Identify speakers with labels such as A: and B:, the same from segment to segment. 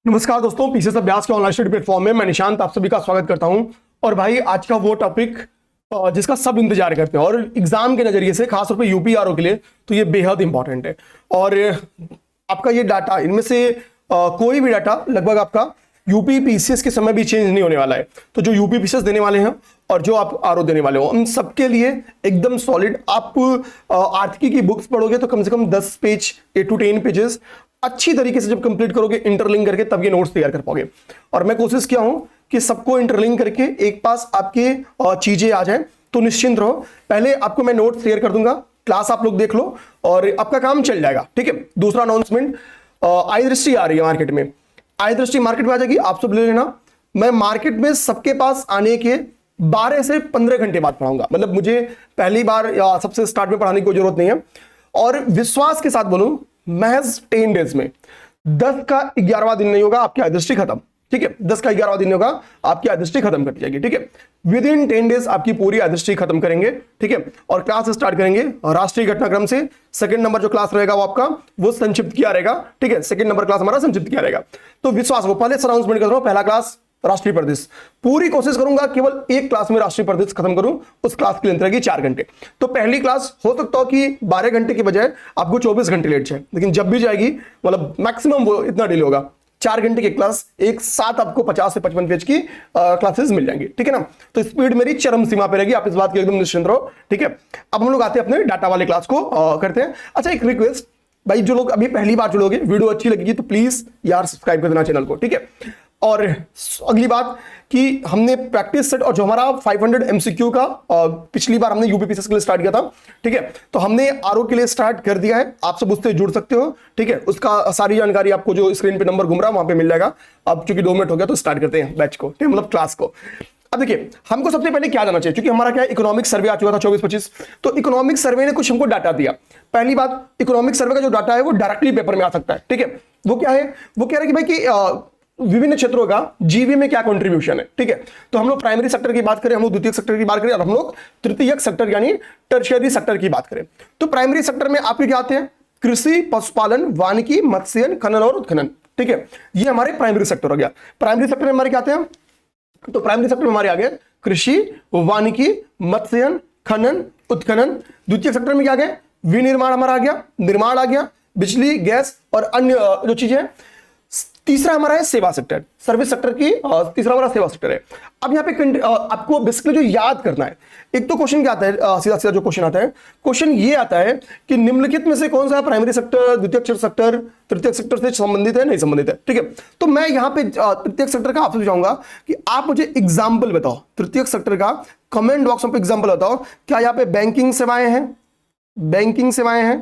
A: नमस्कार दोस्तों, पीसीएस अभ्यास के ऑनलाइन स्टडी प्लेटफॉर्म में मैं निशांत आप सभी का स्वागत करता हूं। और भाई आज का वो टॉपिक जिसका सब इंतजार करते हैं और एग्जाम के नजरिए से खासतौर पे यूपीआरओ के लिए तो ये बेहद इंपॉर्टेंट है। और आपका ये डाटा, इनमें से कोई भी डाटा लगभग आपका यूपी पीसीएस के समय भी चेंज नहीं होने वाला है। तो जो यूपी पीसीएस देने वाले हैं और जो आप आरओ देने वाले हो, उन सबके लिए एकदम सॉलिड आप आर्थिकी की बुक्स पढ़ोगे तो कम से कम 10 पेज 8 to 10 पेजेस अच्छी तरीके से जब कंप्लीट करोगे इंटरलिंक करके, तब ये नोट्स तैयार कर पाओगे। और मैं कोशिश किया हूं कि सबको इंटरलिंक करके एक पास आपके चीजें आ जाए, तो निश्चिंत रहो। पहले आपको मैं नोट्स शेयर कर दूंगा, क्लास आप लोग देख लो और आपका काम चल जाएगा। ठीक है। दूसरा अनाउंसमेंट, आई दृष्टि आ रही है मार्केट में, आई दृष्टि मार्केट में आ जाएगी, आप सब ले लेना। मैं मार्केट में सबके पास आने के 12 से 15 घंटे बाद पढ़ाऊंगा। मतलब मुझे पहली बार या सबसे स्टार्ट में पढ़ाने की कोई जरूरत नहीं है। और विश्वास के साथ बोलूं, महज 10 डेज में 10 का 11वां दिन नहीं होगा आपकी आदृष्टि खत्म। ठीक है, 10 का 11वां दिन नहीं होगा आपकी आदृष्टि खत्म कर दी जाएगी। ठीक है, विद इन 10 डेज आपकी पूरी आदृष्टि खत्म करेंगे। ठीक है, और क्लास स्टार्ट करेंगे राष्ट्रीय घटनाक्रम से। सेकंड नंबर जो क्लास रहेगा वो आपका वो संक्षिप्त किया रहेगा। ठीक है, सेकंड नंबर क्लास हमारा संक्षिप्त किया रहेगा। तो विश्वास को पहले अनाउंसमेंट कर रहा हूं, पहला क्लास राष्ट्रीय प्रदेश। पूरी कोशिश करूंगा केवल एक क्लास में राष्ट्रीय प्रदेश खत्म करूं। उस क्लास की लेंथ रहेगी 4 घंटे। तो पहली क्लास हो सकता हो कि 12 घंटे की बजाय आपको 24 घंटे लेट जाए, लेकिन जब भी जाएगी मतलब मैक्सिमम वो इतना डिले होगा। 4 घंटे की क्लास एक साथ आपको 50 से 55 पेज की क्लासेस मिल जाएंगी। ठीक है ना। तो स्पीड मेरी चरम सीमा पे रहेगी, आप इस बात की एकदम निश्चिंत रहो। ठीक है, अब हम लोग आते हैं अपने डाटा वाले क्लास को करते हैं। अच्छा, एक रिक्वेस्ट भाई, जो लोग अभी पहली बार जुड़ोगे, वीडियो अच्छी लगेगी तो प्लीज यार सब्सक्राइब कर देना चैनल को। ठीक है। और अगली बात कि हमने प्रैक्टिस सेट और जो हमारा 500 एमसीक्यू का पिछली बार हमने यूपी पीसीएस के लिए स्टार्ट किया था। ठीक है, तो हमने आरओ के लिए स्टार्ट कर दिया है। आप सब उससे जुड़ सकते हो। ठीक है, उसका सारी जानकारी आपको जो स्क्रीन पे नंबर घूम रहा है वहां पे मिल जाएगा। अब चूंकि 2 मिनट हो गया तो स्टार्ट करते हैं बैच को, ठीक है, मतलब क्लास को। अब देखिए, हमको सबसे पहले क्या जाना चाहिए, क्योंकि हमारा क्या इकोनॉमिक सर्वे आ चुका था 24-25। तो इकोनॉमिक सर्वे ने कुछ हमको डाटा दिया। पहली बात, इकोनॉमिक सर्वे का जो डाटा है वो डायरेक्टली पेपर में आ सकता है। ठीक है, वो क्या है, वो कह रहे हैं कि भाई कि विभिन्न क्षेत्रों का जीवी में क्या कंट्रीब्यूशन है। ठीक है, तो हम लोग प्राइमरी सेक्टर की बात करें, हम लोग द्वितीयक सेक्टर की बात करें और हम लोग तृतीयक सेक्टर यानी टर्शियरी सेक्टर की बात करें। तो प्राइमरी सेक्टर में आपके क्या आते हैं, कृषि, पशुपालन, वानिकी, मत्स्यन, खनन और उत्खनन। ठीक है, ये हमारे प्राइमरी सेक्टर हो गया। प्राइमरी सेक्टर में हमारे क्या आते हैं, तो प्राइमरी सेक्टर में हमारे आ गए कृषि, वानिकी, मत्स्यन, खनन, उत्खनन। द्वितीय सेक्टर में क्या आ गए, विनिर्माण हमारा आ गया, निर्माण आ गया, बिजली, गैस और अन्य जो चीजें हैं। तीसरा हमारा है सेवा सेक्टर, सर्विस सेक्टर की तीसरा हमारा सेवा सेक्टर है। अब यहाँ पे आपको बेसिकली जो याद करना है, एक तो क्वेश्चन क्या आता है, सीधा सीधा जो क्वेश्चन आता है, क्वेश्चन ये आता है कि निम्नलिखित में से कौन सा प्राइमरी सेक्टर, द्वितीयक सेक्टर, तृतीयक सेक्टर से संबंधित है, नहीं संबंधित है। ठीक है, तो मैं यहाँ पे तृतीयक सेक्टर का आपसे चाहूंगा कि आप मुझे एग्जाम्पल बताओ तृतीयक सेक्टर का। कमेंट बॉक्स में एग्जाम्पल बताओ, क्या यहाँ पे बैंकिंग सेवाएं हैं, बैंकिंग सेवाएं हैं।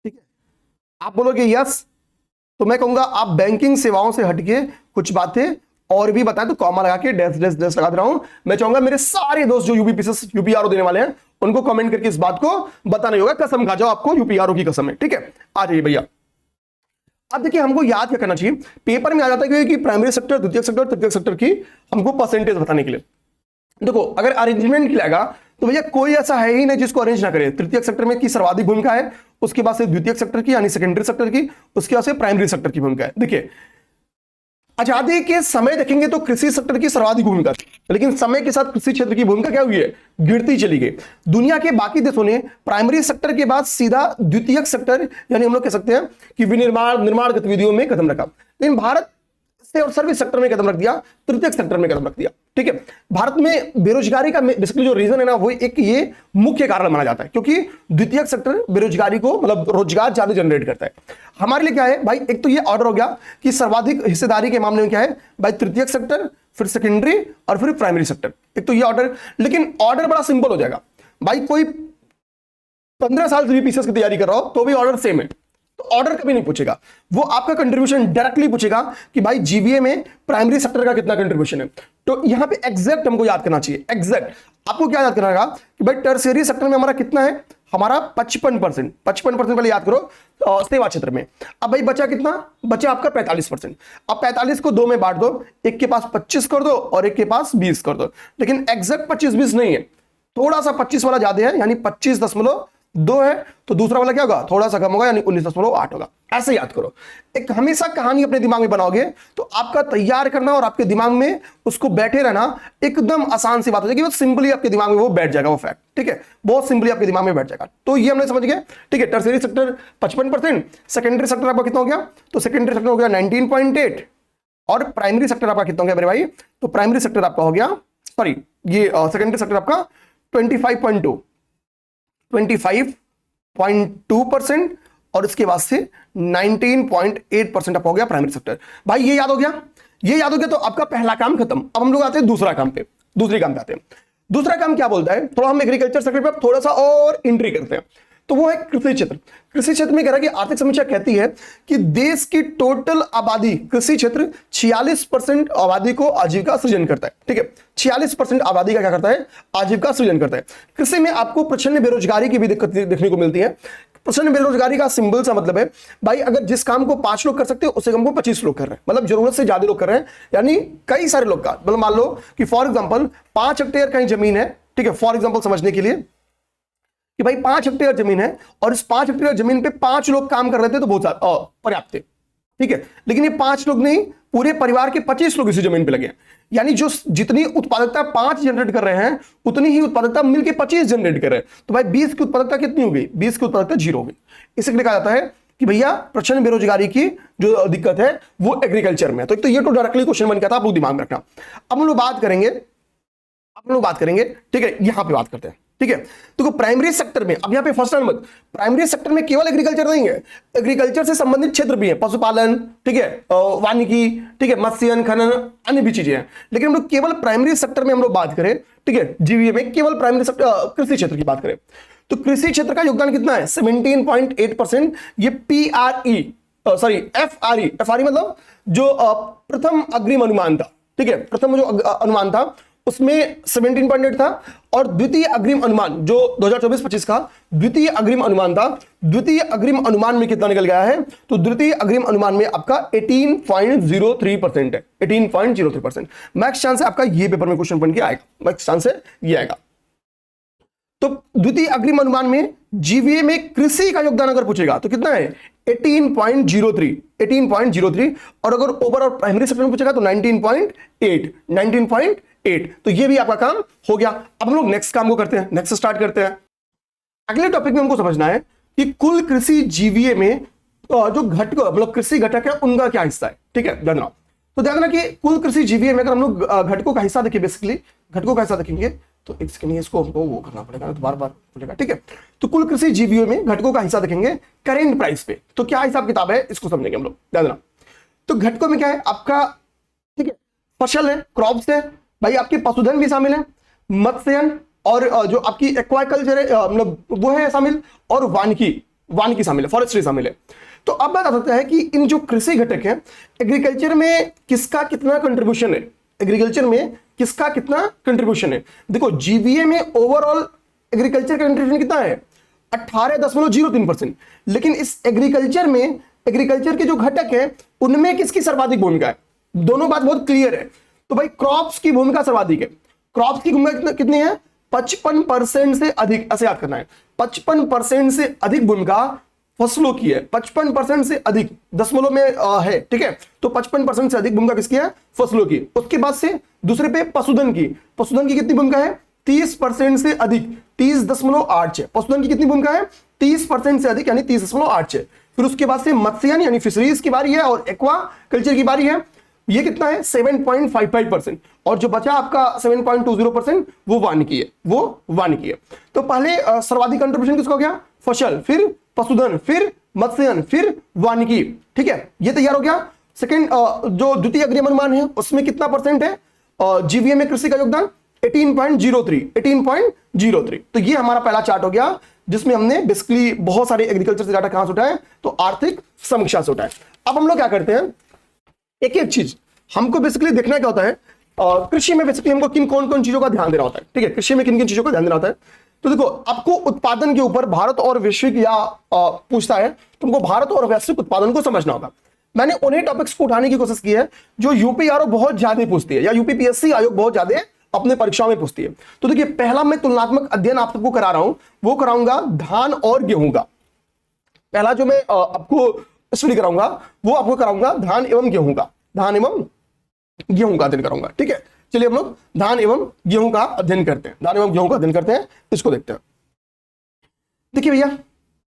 A: ठीक है, आप बोलोगे यस, तो मैं कहूंगा आप बैंकिंग सेवाओं से हटके कुछ बातें और भी बताएं, तो कॉमा लगा के डैश डैश डैश लगा दे रहा हूं। मैं चाहूंगा मेरे सारे दोस्त जो यूपी पीसीएस यूपीआरओ देने वाले हैं उनको कमेंट करके इस बात को बताना ही होगा, कसम खा जाओ आपको यूपीआरओ की कसम है। ठीक है, आ जाइए भैया। अब देखिए, हमको याद क्या करना चाहिए, पेपर में आ जाता है कि प्राइमरी सेक्टर, द्वितीय सेक्टर, तृतीय सेक्टर की हमको परसेंटेज बताने के लिए। देखो, अगर अरेंजमेंट किया तो भैया कोई ऐसा है ही नहीं जिसको अरेंज ना करे। तृतीय सेक्टर में की सर्वाधिक भूमिका है, उसके बाद से द्वितीय सेक्टर की यानी सेकेंडरी सेक्टर की, उसके बाद से प्राइमरी सेक्टर की भूमिका है। देखिए, आजादी के समय देखेंगे तो कृषि सेक्टर की सर्वाधिक भूमिका थी, लेकिन समय के साथ कृषि क्षेत्र की भूमिका क्या हुई है, गिरती चली गई। दुनिया के बाकी देशों ने प्राइमरी सेक्टर के बाद सीधा द्वितीयक सेक्टर यानी हम लोग कह सकते हैं कि विनिर्माण, निर्माण गतिविधियों में कदम रखा, लेकिन भारत से और सर्विस सेक्टर में कदम रख दिया, तृतीयक सेक्टर में कदम रख दिया। ठीक है, भारत में बेरोजगारी का बेसिकली जो रीजन है ना, वो एक ये मुख्य कारण माना जाता है, क्योंकि द्वितीयक सेक्टर बेरोजगारी को मतलब रोजगार ज्यादा जनरेट करता है। हमारे लिए क्या है भाई, एक तो ये ऑर्डर हो गया कि सर्वाधिक हिस्सेदारी के मामले में क्या है भाई, तृतीयक सेक्टर, फिर सेकेंडरी और फिर प्राइमरी सेक्टर। एक तो ये ऑर्डर, लेकिन ऑर्डर बड़ा सिंपल हो जाएगा भाई। कोई 15 साल से पीसीएस की तैयारी कर रहा हो तो भी ऑर्डर सेम है, तो ऑर्डर कभी नहीं पूछेगा, वो आपका कंट्रीब्यूशन डायरेक्टली पूछेगा कि भाई जीवीए में प्राइमरी सेक्टर का कितना कंट्रीब्यूशन है। तो यहां पे एग्जैक्ट हमको याद करना चाहिए, एग्जैक्ट आपको क्या याद करना होगा कि भाई टर्शियरी सेक्टर में हमारा कितना है, हमारा 55%। 55% पहले याद करो सेवा क्षेत्र में। अब भाई बचा कितना, बचा आपका 45%। अब 45 को 2 में बांट दो, एक के पास 25 कर दो और एक के पास 20 कर दो, लेकिन एग्जैक्ट 25-20 नहीं है, थोड़ा सा 25 वाला ज्यादा है, यानी 25.2 2 है तो दूसरा वाला क्या होगा, थोड़ा सा कम होगा, यानी 19.8 होगा। ऐसे याद करो, एक हमेशा कहानी अपने दिमाग में बनाओगे तो आपका तैयार करना और आपके दिमाग में उसको बैठे रहना एकदम आसान सी बात हो जाएगी, वो सिंपली आपके दिमाग में वो बैठ जाएगा, वो फैक्ट, ठीक है, बहुत सिंपली आपके दिमाग में बैठ जाएगा। तो ये हमने समझ गए, ठीक है। टर्शियरी सेक्टर 55%, सेकेंडरी सेक्टर आपका कितना हो गया, तो सेकेंडरी सेक्टर हो गया 19.8, और प्राइमरी सेक्टर आपका कितना हो गया मेरे भाई, तो प्राइमरी सेक्टर आपका हो गया, सॉरी ये सेकेंडरी सेक्टर आपका 25.2%, और इसके बाद से 19.8% आपका हो गया प्राइमरी सेक्टर। भाई ये याद हो गया, ये याद हो गया तो आपका पहला काम खत्म। अब हम लोग आते हैं दूसरा काम पे, दूसरी काम पे आते हैं। दूसरा काम क्या बोलता है, थोड़ा हम एग्रीकल्चर सेक्टर पे थोड़ा सा और एंट्री करते हैं, तो वो है कृषि क्षेत्र। कृषि क्षेत्र में कह रहा है कि आर्थिक समीक्षा कहती है कि देश की टोटल आबादी, कृषि क्षेत्र 46% आबादी को आजीविका सृजन करता है, ठीक है, 46% आबादी का क्या करता है, आजीविका सृजन करता है। कृषि में आपको प्रचंड बेरोजगारी की भी दिक्कत देखने को मिलती है। प्रचंड बेरोजगारी का सिंबल सा मतलब है भाई, अगर जिस काम को 5 लोग कर सकते हैं उससे काम को 25 लोग कर रहे हैं, मतलब जरूरत से ज्यादा लोग कर रहे हैं, यानी कई सारे लोग का, मतलब मान लो कि फॉर एग्जांपल 5 हेक्टेयर कहीं जमीन है, ठीक है, फॉर एग्जांपल समझने के लिए कि भाई 5 हेक्टेयर जमीन है और इस 5 हेक्टेयर जमीन पे 5 लोग काम कर रहे थे तो बहुत पर्याप्त थे, ठीक है। लेकिन ये 5 लोग नहीं, पूरे परिवार के 25 लोग इसी जमीन पे लगे, यानी जो जितनी उत्पादकता 5 जनरेट कर रहे हैं उतनी ही उत्पादकता मिलकर 25 जनरेट कर रहे हैं, तो भाई 20 की उत्पादकता कितनी हो गई, 20 की उत्पादकता 0 हो गई। इसलिए कहा जाता है कि भैया प्रचंड बेरोजगारी की जो दिक्कत है वो एग्रीकल्चर में है। तो ये तो डायरेक्टली क्वेश्चन बन गया था, आप लोग दिमाग में रखना। अब हम लोग बात करेंगे, ठीक है, यहां पे बात करते हैं, ठीक है। तो प्राइमरी सेक्टर में, अब यहां पे फर्स्ट नंबर, प्राइमरी सेक्टर में केवल एग्रीकल्चर नहीं है, एग्रीकल्चर से संबंधित क्षेत्र भी है, पशुपालन, ठीक है, वानिकी, ठीक है, मत्स्यन, खनन, अन्य भी चीजें हैं। लेकिन हम लोग केवल प्राइमरी सेक्टर में हम लोग बात करें, ठीक है, जीवीए में केवल प्राइमरी सेक्टर कृषि क्षेत्र की बात करें तो कृषि क्षेत्र का योगदान कितना है, 17.8%। ये एफआरई मतलब जो प्रथम अग्रिम अनुमान था, ठीक है, प्रथम जो अनुमान था उसमें 17.8 था, और द्वितीय अग्रिम अनुमान जो 2024-25 का द्वितीय अग्रिम अनुमान था, द्वितीय अग्रिम अनुमान में कितना निकल गया है, तो द्वितीय अग्रिम अनुमान में आपका 18.03% है, 18.03%। मैक्स चांस है आपका ये पेपर में क्वेश्चन बन के आएगा, मैक्स चांस है ये आएगा। तो द्वितीय अग्रिम अनुमान में जीवीए में कृषि का योगदान अगर पूछेगा तो कितना है, 18.03, और अगर ओवरऑल प्राइमरी सेक्टर में पूछेगा तो 19.8। तो ये भी आपका काम हो गया। अब हम लोग नेक्स्ट काम को करते हैं, नेक्स्ट स्टार्ट करते हैं। अगले टॉपिक में हमको समझना है कि कुल कृषि जीवीए में जो घटक मतलब कृषि घटक है उनका क्या हिस्सा है, ठीक है, ध्यान रखो। तो ध्यान रखना कि कुल कृषि जीवीए में अगर हम लोग घटकों का हिस्सा देखें, बेसिकली घटकों का हिस्सा देखेंगे तो एक सेकंड इसको हमको वो करना पड़ेगा, तो बार बार बोलेगा, ठीक है। तो कुल कृषि जीवीए में घटकों का हिस्सा देखेंगे करेंट प्राइस पे, तो क्या हिसाब किताब है इसको समझेंगे हम लोग, ध्यान देना। तो घटकों में क्या है आपका, ठीक है, फसल है, क्रॉप्स है, भाई आपके पशुधन भी शामिल है, मत्स्यन और जो आपकी एक्वाकल्चर है मतलब वो है शामिल, और वानिकी शामिल है, फॉरेस्ट्री शामिल है। तो अब बात आता है कि इन जो कृषि घटक है एग्रीकल्चर में किसका कितना कंट्रीब्यूशन है, एग्रीकल्चर में किसका कितना कंट्रीब्यूशन है। देखो जीवीए में ओवरऑल एग्रीकल्चर का कंट्रीब्यूशन कितना है, 18.03%, लेकिन इस एग्रीकल्चर में एग्रीकल्चर के जो घटक है उनमें किसकी सर्वाधिक भूमिका है, दोनों बात बहुत क्लियर है। तो भाई क्रॉप्स की भूमिका सर्वाधिक है, क्रॉप्स की भूमिका कितनी है, 55% से अधिक, ऐसे याद करना है, 55% से अधिक भूमिका फसलों की है, 55% से अधिक दशमलव में है, ठीक है। तो 55% से अधिक भूमिका किसकी है, फसलों की। उसके बाद से दूसरे पे पशुधन की कितनी भूमिका है, 30% से अधिक, 30.86। पशुधन की कितनी भूमिका है, 30% से अधिक यानी 30.86। फिर उसके बाद से मत्स्यन यानी फिशरीज की बारी है, और एक्वा कल्चर की बारी है, ये कितना है 7.55%, और जो बचा आपका 7.20% वो वानिकी है, तो पहले सर्वाधिक कंट्रीब्यूशन किसका हो गया, फसल, फिर पशुधन, फिर मत्स्यन, फिर वानिकी, ठीक है, ये तैयार हो गया। सेकंड जो द्वितीय अग्रिम अनुमान है उसमें कितना परसेंट है जीवीए में कृषि का योगदान, 18.03। तो ये हमारा पहला चार्ट हो गया जिसमें हमने बेसिकली बहुत सारे एग्रीकल्चर से डाटा कहां से उठाए, तो आर्थिक समीक्षा से उठाए। अब हम लोग क्या करते हैं, एक एक चीज हमको बेसिकली देखना क्या होता है, कृषि में बेसिकली हमको कौन कौन चीजों का ध्यान देना होता है, ठीक है, कृषि में किन किन चीजों का ध्यान देना होता है। तो देखो आपको उत्पादन के ऊपर भारत और वैश्विक या पूछता है, तुमको भारत और वैश्विक उत्पादन को समझना होगा। मैंने उन्हीं टॉपिक्स को उठाने की कोशिश की है जो यूपी आयोग बहुत ज्यादा पूछती है या यूपीपीएससी आयोग बहुत ज्यादा अपने परीक्षाओं में पूछती है। तो देखिए पहला मैं तुलनात्मक अध्ययन आप सबको करा रहा हूं, वो कराऊंगा धान और गेहूं का। पहला जो मैं आपको स्टडी कराऊंगा वो आपको कराऊंगा धान एवं गेहूं का, धान एवं गेहूं का अध्ययन कराऊंगा। ठीक है, चलिए हम लोग धान एवं गेहूं का अध्ययन करते हैं, धान एवं गेहूं का अध्ययन करते हैं, इसको देखते हैं। देखिए भैया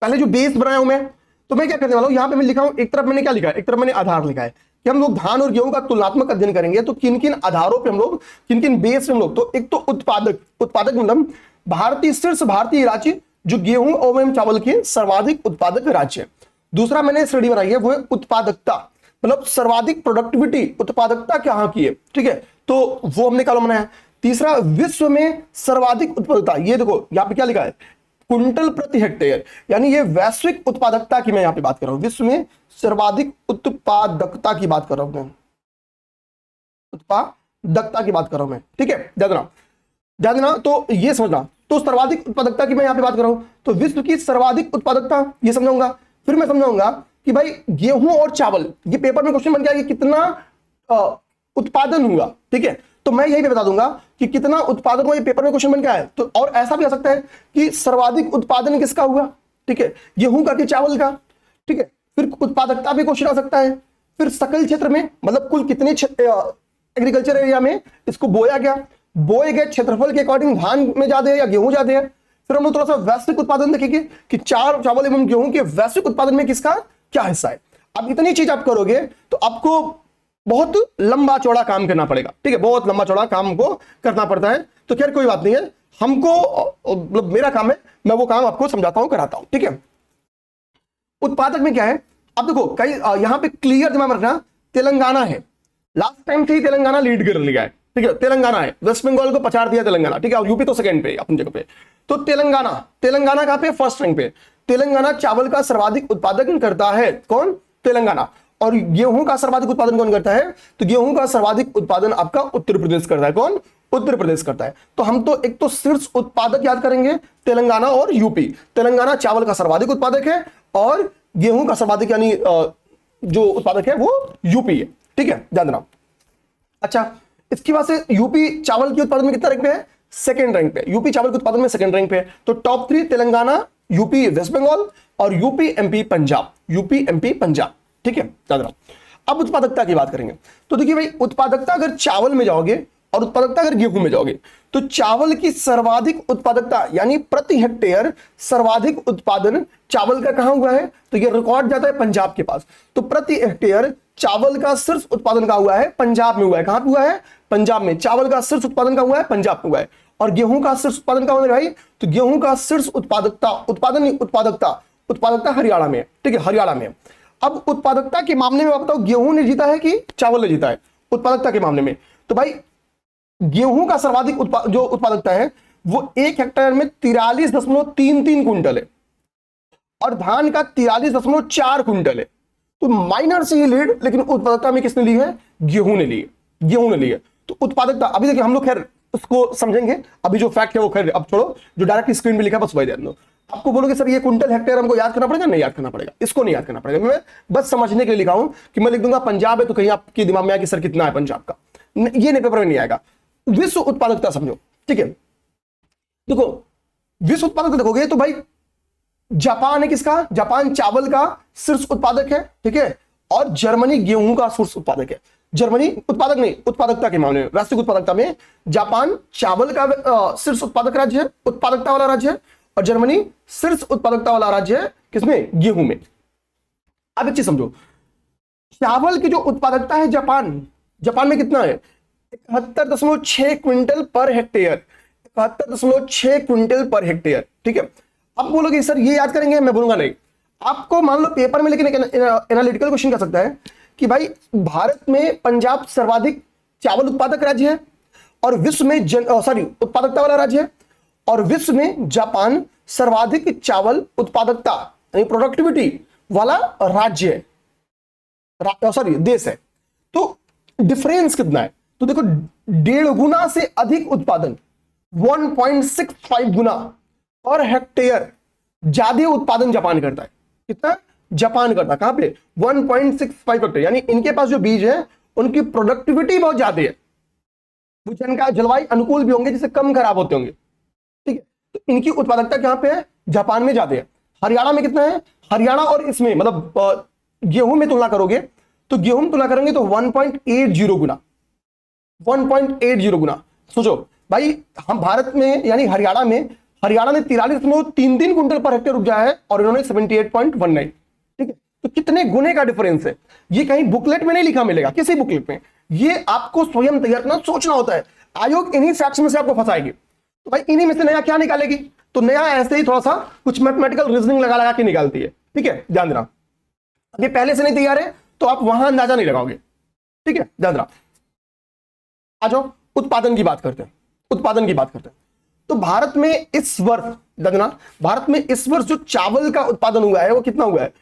A: पहले जो बेस बनाया हूं मैं, तो मैं क्या करने वाला हूं, यहां पे मैं लिखा हूं, एक तरफ मैंने क्या लिखा है, एक तरफ मैंने आधार लिखा है कि हम लोग धान और गेहूं का तुलनात्मक अध्ययन करेंगे। तो किन किन आधारों पे हम लोग, किन किन बेस पे हम लोग, तो एक तो उत्पादक, उत्पादक मतलब भारतीय शीर्ष भारतीय राज्य जो गेहूं एवं चावल के सर्वाधिक उत्पादक राज्य है। दूसरा मैंने श्रेणी बनाई है वो है उत्पादकता, मतलब सर्वाधिक प्रोडक्टिविटी, उत्पादकता कहां की है। ठीक है, तो वो हमने कॉलम बनाया। तीसरा विश्व में सर्वाधिक उत्पादकता, ये देखो यहां पे क्या लिखा है, क्विंटल प्रति हेक्टेयर, यानी ये वैश्विक उत्पादकता की मैं यहां पे बात कर रहा हूं, विश्व में सर्वाधिक उत्पादकता की बात कर रहा हूं, उत्पादकता की बात कर रहा हूं मैं। ठीक है, ध्यान देना, तो ये समझना, तो सर्वाधिक उत्पादकता की मैं यहां पे बात कर रहा हूं, तो विश्व की सर्वाधिक उत्पादकता ये समझाऊंगा। फिर मैं समझाऊंगा कि भाई गेहूं और चावल, ये पेपर में क्वेश्चन बन गया कि कितना उत्पादन हुआ। ठीक है, तो मैं यही पे बता दूंगा कि कितना उत्पादन हुआ, ये पेपर में क्वेश्चन बन गया है। तो और ऐसा भी आ सकता है कि सर्वाधिक उत्पादन किसका हुआ, ठीक है, गेहूं का कि चावल का। ठीक है, फिर उत्पादकता भी क्वेश्चन आ सकता है। फिर सकल क्षेत्र में, मतलब कुल कितने एग्रीकल्चर एरिया में इसको बोया गया, बोए गए क्षेत्रफल के अकॉर्डिंग धान में ज्यादा है या गेहूं ज्यादा है। फिर हम लोग थोड़ा सा वैश्विक उत्पादन देखेंगे कि चावल एवं गेहूं के वैश्विक उत्पादन में किसका क्या हिस्सा है। अब इतनी चीज आप करोगे तो आपको बहुत लंबा चौड़ा काम करना पड़ेगा। ठीक है, बहुत लंबा चौड़ा काम को करना पड़ता है। तो खैर कोई बात नहीं है, हमको मतलब मेरा काम है, मैं वो काम आपको समझाता हूं, कराता हूं। ठीक है, उत्पादक में क्या है, अब देखो कई यहां पे क्लियर दिमाग में रखना, तेलंगाना है, लास्ट टाइम से ही तेलंगाना लीड कर लिया है। ठीक है, तेलंगाना है, वेस्ट बंगाल को पछाड़ दिया तेलंगाना। ठीक है, यूपी तो सेकंड पे अपनी जगह पे। तो तेलंगाना कहां पे, फर्स्ट रैंक पे। तेलंगाना चावल का सर्वाधिक उत्पादन करता है, कौन, तेलंगाना। और गेहूं का सर्वाधिक उत्पादन कौन करता है, तो गेहूं का सर्वाधिक उत्पादन आपका उत्तर प्रदेश करता है, कौन, उत्तर प्रदेश करता है। तो हम तो एक तो शीर्ष उत्पादक याद करेंगे तेलंगाना और यूपी। तेलंगाना चावल का सर्वाधिक उत्पादक है और गेहूं का सर्वाधिक यानी जो उत्पादक है वो यूपी है। ठीक है, ध्यान देना। अच्छा, इसकी वजह से यूपी चावल के उत्पादन में कितना रैंक पे है, सेकंड रैंक पे। यूपी चावल के उत्पादन में सेकंड रैंक पे है। तो टॉप 3 तेलंगाना, यूपी वेस्ट बंगाल और UP MP Punjab, UP MP Punjab. ठीक है, याद रखना। अब उत्पादकता की बात करेंगे। तो देखिए भाई, उत्पादकता अगर चावल में जाओगे और उत्पादकता अगर गेहूं में जाओगे, तो चावल की सर्वाधिक उत्पादकता यानी प्रति हेक्टेयर सर्वाधिक उत्पादन चावल का कहां हुआ है, तो ये रिकॉर्ड जाता है पंजाब के पास। तो प्रति हेक्टेयर चावल का शीर्ष उत्पादन का हुआ है, पंजाब में हुआ है। कहां पे हुआ है, पंजाब में। चावल का शीर्ष उत्पादन का हुआ है, पंजाब में हुआ है। और गेहूं का शीर्ष उत्पादन का हुआ है भाई, तो गेहूं का शीर्ष उत्पादकता, उत्पादन नहीं उत्पादकता हरियाणा में है। ठीक है, हरियाणा में। अब उत्पादकता के मामले में बताओ गेहूं ने जीता है कि चावल ने जीता है, उत्पादकता के मामले में। तो भाई गेहूं का सर्वाधिक जो उत्पादकता है वो 1 हेक्टेयर में 43.33 क्विंटल है और धान का 43.4 क्विंटल है। तो माइनर से ही लीड, लेकिन उत्पादकता में किसने ली है, गेहूं ने ली है, गेहूं ने ली है। तो उत्पादकता अभी देखिए हम लोग खैर उसको समझेंगे, अभी जो फैक्ट है वो खैर अब छोड़ो, जो डायरेक्ट स्क्रीन पे लिखा है बस वही ध्यान दो। आपको बोलोगे सर ये क्विंटल हेक्टेयर हमको याद करना पड़ेगा, नहीं याद करना पड़ेगा, इसको नहीं याद करना पड़ेगा। मैं बस समझने के लिए लिखा हूं कि मैं लिख दूंगा पंजाब है तो कहीं आपके दिमाग में आया कि सर कितना है पंजाब का, ये नहीं पेपर में नहीं आएगा। विश्व उत्पादकता समझो। ठीक है, देखो विश्व उत्पादकता देखोगे तो भाई जापान है, किसका, जापान चावल का शीर्ष उत्पादक है। ठीक है, और जर्मनी गेहूं का शीर्ष उत्पादक है। जर्मनी उत्पादक नहीं, उत्पादकता के मामले में, वैश्विक उत्पादकता में जापान चावल का शीर्ष उत्पादक राज्य है, उत्पादकता वाला राज्य है, और जर्मनी शीर्ष उत्पादकता वाला राज्य है, किसमें, गेहूं में। अब एक चीज समझो, चावल की जो उत्पादकता है जापान में कितना है, 71.6 quintal per hectare, 71.6 quintal per hectare. ठीक है, अब बोलोगे सर ये याद करेंगे, मैं बोलूंगा नहीं। आपको मान लो पेपर में लेकिन एनालिटिकल क्वेश्चन कर सकता है कि भाई भारत में पंजाब सर्वाधिक चावल उत्पादक राज्य है और विश्व में उत्पादकता वाला राज्य है, और विश्व में जापान सर्वाधिक चावल उत्पादकता यानी प्रोडक्टिविटी वाला राज्य है, देश है। तो डिफरेंस कितना है, तो देखो 1.5 गुना से अधिक उत्पादन, 1.65 गुना और हेक्टेयर ज्यादा उत्पादन जापान करता है। कितना जापान करता है, कहां पे, 1.65 हेक्टेयर। यानी इनके पास जो बीज है उनकी प्रोडक्टिविटी बहुत ज्यादा है, भूजन का जलवायु अनुकूल भी होंगे, जिससे कम खराब होते होंगे। ठीक है, तो इनकी उत्पादकता कहां पे है? जापान में ज्यादा है। हरियाणा में कितना है? हरियाणा और इसमें मतलब गेहूं में तुलना करोगे तो गेहूं में तुलना करेंगे तो 1.80 गुना, 1.80 गुना। सोचो भाई, हम भारत में यानी हरियाणा ने 43.33 कुंटल पर हेक्टेयर उपजाया है और इन्होंने 78.19। ठीक है, तो कितने गुने का डिफरेंस है। ये कहीं बुकलेट में नहीं लिखा मिलेगा, किसी बुकलेट में, ये आपको स्वयं तैयार करना, सोचना होता है। आयोग इन्हीं फैक्ट्स में से आपको फंसाएगी। तो भाई इन्हीं में से नया क्या निकालेगी? तो नया ऐसे ही थोड़ा सा कुछ मैथमेटिकल रीजनिंग लगा लगा के निकालती है। ठीक है, ध्यान देना। अभी पहले से नहीं तैयार है तो आप वहां अंदाजा नहीं लगाओगे। ठीक है, ध्यान देना। आ जाओ उत्पादन की बात करते हैं। उत्पादन की बात करते हैं तो भारत में इस वर्ष, देखना, भारत में इस वर्ष जो चावल का उत्पादन हुआ है वो कितना हुआ है?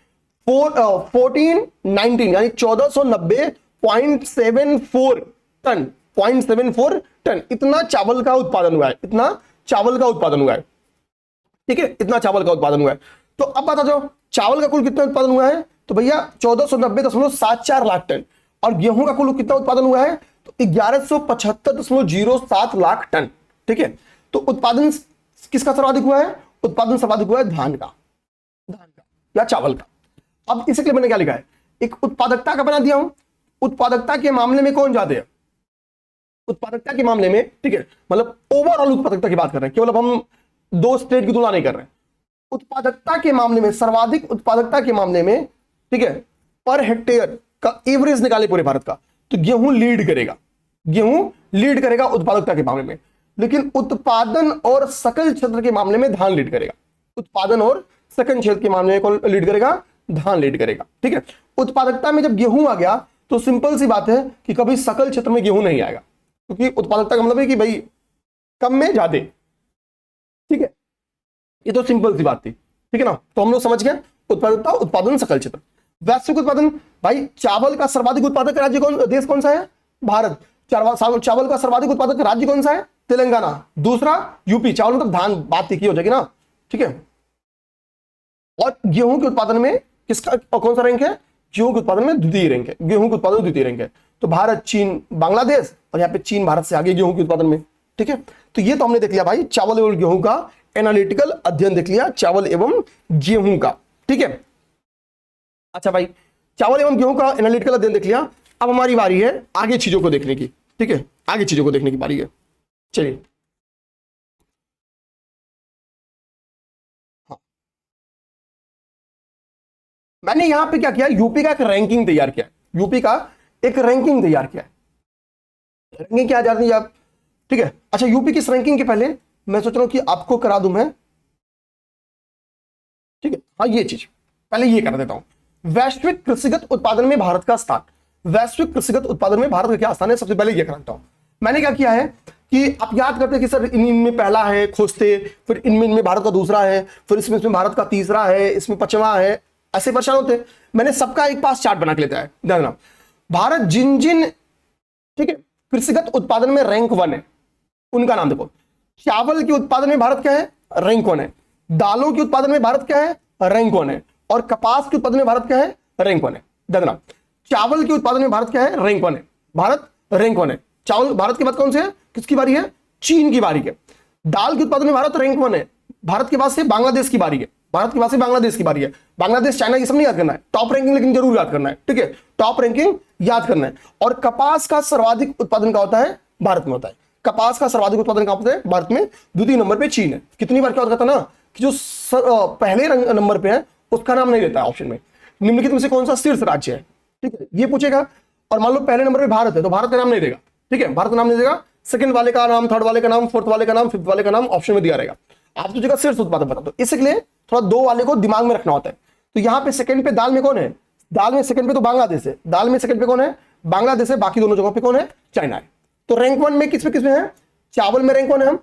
A: 1419 यानी 1490.74 टन, 0.74 टन, इतना चावल का उत्पादन हुआ है। इतना चावल का उत्पादन हुआ है। ठीक है, इतना चावल का उत्पादन हुआ है। तो अब बता जाओ चावल का कुल कितना उत्पादन हुआ है? तो भैया 1490.74 लाख टन। और गेहूं का कुल कितना उत्पादन हुआ है? तो 1175.07 लाख टन। ठीक है, तो उत्पादन किसका सर्वाधिक हुआ है? उत्पादन सर्वाधिक हुआ है धान का या चावल का। अब इसी के लिए मैंने क्या लिखा है? एक उत्पादकता का बना दिया हूं। उत्पादकता के मामले में कौन ज्यादा है? उत्पादकता के मामले में, ठीक है, मतलब ओवरऑल उत्पादकता की बात कर रहे हैं, केवल अब हम दो स्टेट की तुलना नहीं कर रहे हैं। उत्पादकता के मामले में, सर्वाधिक उत्पादकता के मामले में, ठीक है, पर हेक्टेयर का एवरेज निकाले पूरे भारत का, तो गेहूं लीड करेगा। गेहूं लीड करेगा उत्पादकता के मामले में, लेकिन उत्पादन और सकल क्षेत्र के मामले में धान लीड करेगा। उत्पादन और सकल क्षेत्र के मामले में कौन लीड करेगा? धान लीड करेगा। ठीक है, उत्पादकता में जब गेहूं आ गया तो सिंपल सी बात है कि कभी सकल क्षेत्र में गेहूं नहीं आएगा, क्योंकि उत्पादकता का मतलब है कि भाई कम में ज्यादा। ठीक है, ये तो सिंपल सी बात थी। ठीक है ना, तो हम लोग समझ गए उत्पादकता, उत्पादन, सकल क्षेत्र। वैश्विक उत्पादन, भाई चावल का सर्वाधिक उत्पादक राज्य देश कौन सा है? भारत। चावल का सर्वाधिक उत्पादक राज्य कौन सा है? तेलंगाना। दूसरा यूपी। चावल मतलब धान, बात की हो जाएगी ना। ठीक है, और गेहूं के उत्पादन में किसका कौन सा रैंक है? गेहूं के उत्पादन में द्वितीय रैंक है। गेहूं के उत्पादन में द्वितीय रैंक है। तो भारत, चीन, बांग्लादेश, और यहाँ पे चीन भारत से आगे गेहूं के उत्पादन में। ठीक है, तो ये तो हमने देख लिया भाई चावल एवं गेहूं का एनालिटिकल अध्ययन देख लिया, चावल एवं गेहूं का। ठीक है, अच्छा भाई, चावल एवं गेहूं का एनालिटिकल अध्ययन देख लिया। अब हमारी बारी है आगे चीजों को देखने की। ठीक है, आगे चीजों को देखने की बारी है। चलिए, हाँ, मैंने यहां पे क्या किया? यूपी का एक रैंकिंग तैयार किया। यूपी का एक रैंकिंग तैयार किया है। रैंकिंग क्या जाती है आप? ठीक है, अच्छा, यूपी की इस रैंकिंग के पहले मैं सोच रहा हूं कि आपको करा दूं मैं। ठीक है, हाँ, ये चीज पहले ये कर देता हूं। वैश्विक कृषिगत उत्पादन में भारत का स्थान। वैश्विक कृषिगत उत्पादन में भारत का क्या स्थान है? सबसे पहले ये कराता हूं। मैंने क्या किया है कि आप याद करते हैं कि सर इनमें पहला है खोजते, फिर इनमें भारत का दूसरा है, फिर इसमें भारत का तीसरा है, इसमें पांचवा है, ऐसे परेशान होते। मैंने सबका एक पास चार्ट बना के लेता है। ध्यान देना, भारत जिन जिन, ठीक है, कृषिगत उत्पादन में रैंक 1 है उनका नाम देखो। चावल के उत्पादन में भारत क्या है? रैंक 1 है। दालों के उत्पादन में भारत क्या है? रैंक 1 है। और कपास के उत्पादन में भारत क्या है? रैंक 1 है। देखना, चावल के उत्पादन में भारत क्या है? रैंक 1 है। भारत रैंक 1 है। चावल, भारत के बाद कौन से है? किसकी बारी है? चीन की बारी है। दाल के उत्पादन में भारत रैंक 1 है। भारत के बाद से बांग्लादेश की बारी है। भारत के बाद से बांग्लादेश की बारी है। बांग्लादेश, चाइना, ये सब नहीं याद करना है। टॉप रैंकिंग लेकिन जरूर याद करना है। ठीक है, टॉप रैंकिंग याद करना है। और कपास का सर्वाधिक उत्पादन का होता है? भारत में होता है। कपास का सर्वाधिक उत्पादन कहां होता है? भारत में। द्वितीय नंबर पे चीन है। कितनी बार क्या होता था ना कि जो पहले नंबर पे है उसका नाम नहीं लेता है ऑप्शन में। निम्नलिखित में से कौन सा शीर्ष राज्य है? ठीक है, ये पूछेगा। और मान लो पहले नंबर पे भारत है तो भारत का नाम नहीं देगा। ठीक है, भारत का नाम नहीं देगा। सेकंड वाले का नाम, थर्ड वाले का नाम, फोर्थ वाले का नाम, फिफ्थ वाले का नाम ऑप्शन में दिया रहेगा। आप तुझे शीर्ष उत्पादक बता दो। इसलिए थोड़ा दो वाले को दिमाग में रखना होता है। तो यहाँ पे सेकंड पे दाल में कौन है? दाल में सेकंड पे तो बांग्लादेश है। दाल में सेकंड पे कौन है? बांग्लादेश है। बाकी दोनों जगहों पे कौन है? चाइना है। तो रैंक 1 में किस पे है? चावल में रैंक 1 है हम।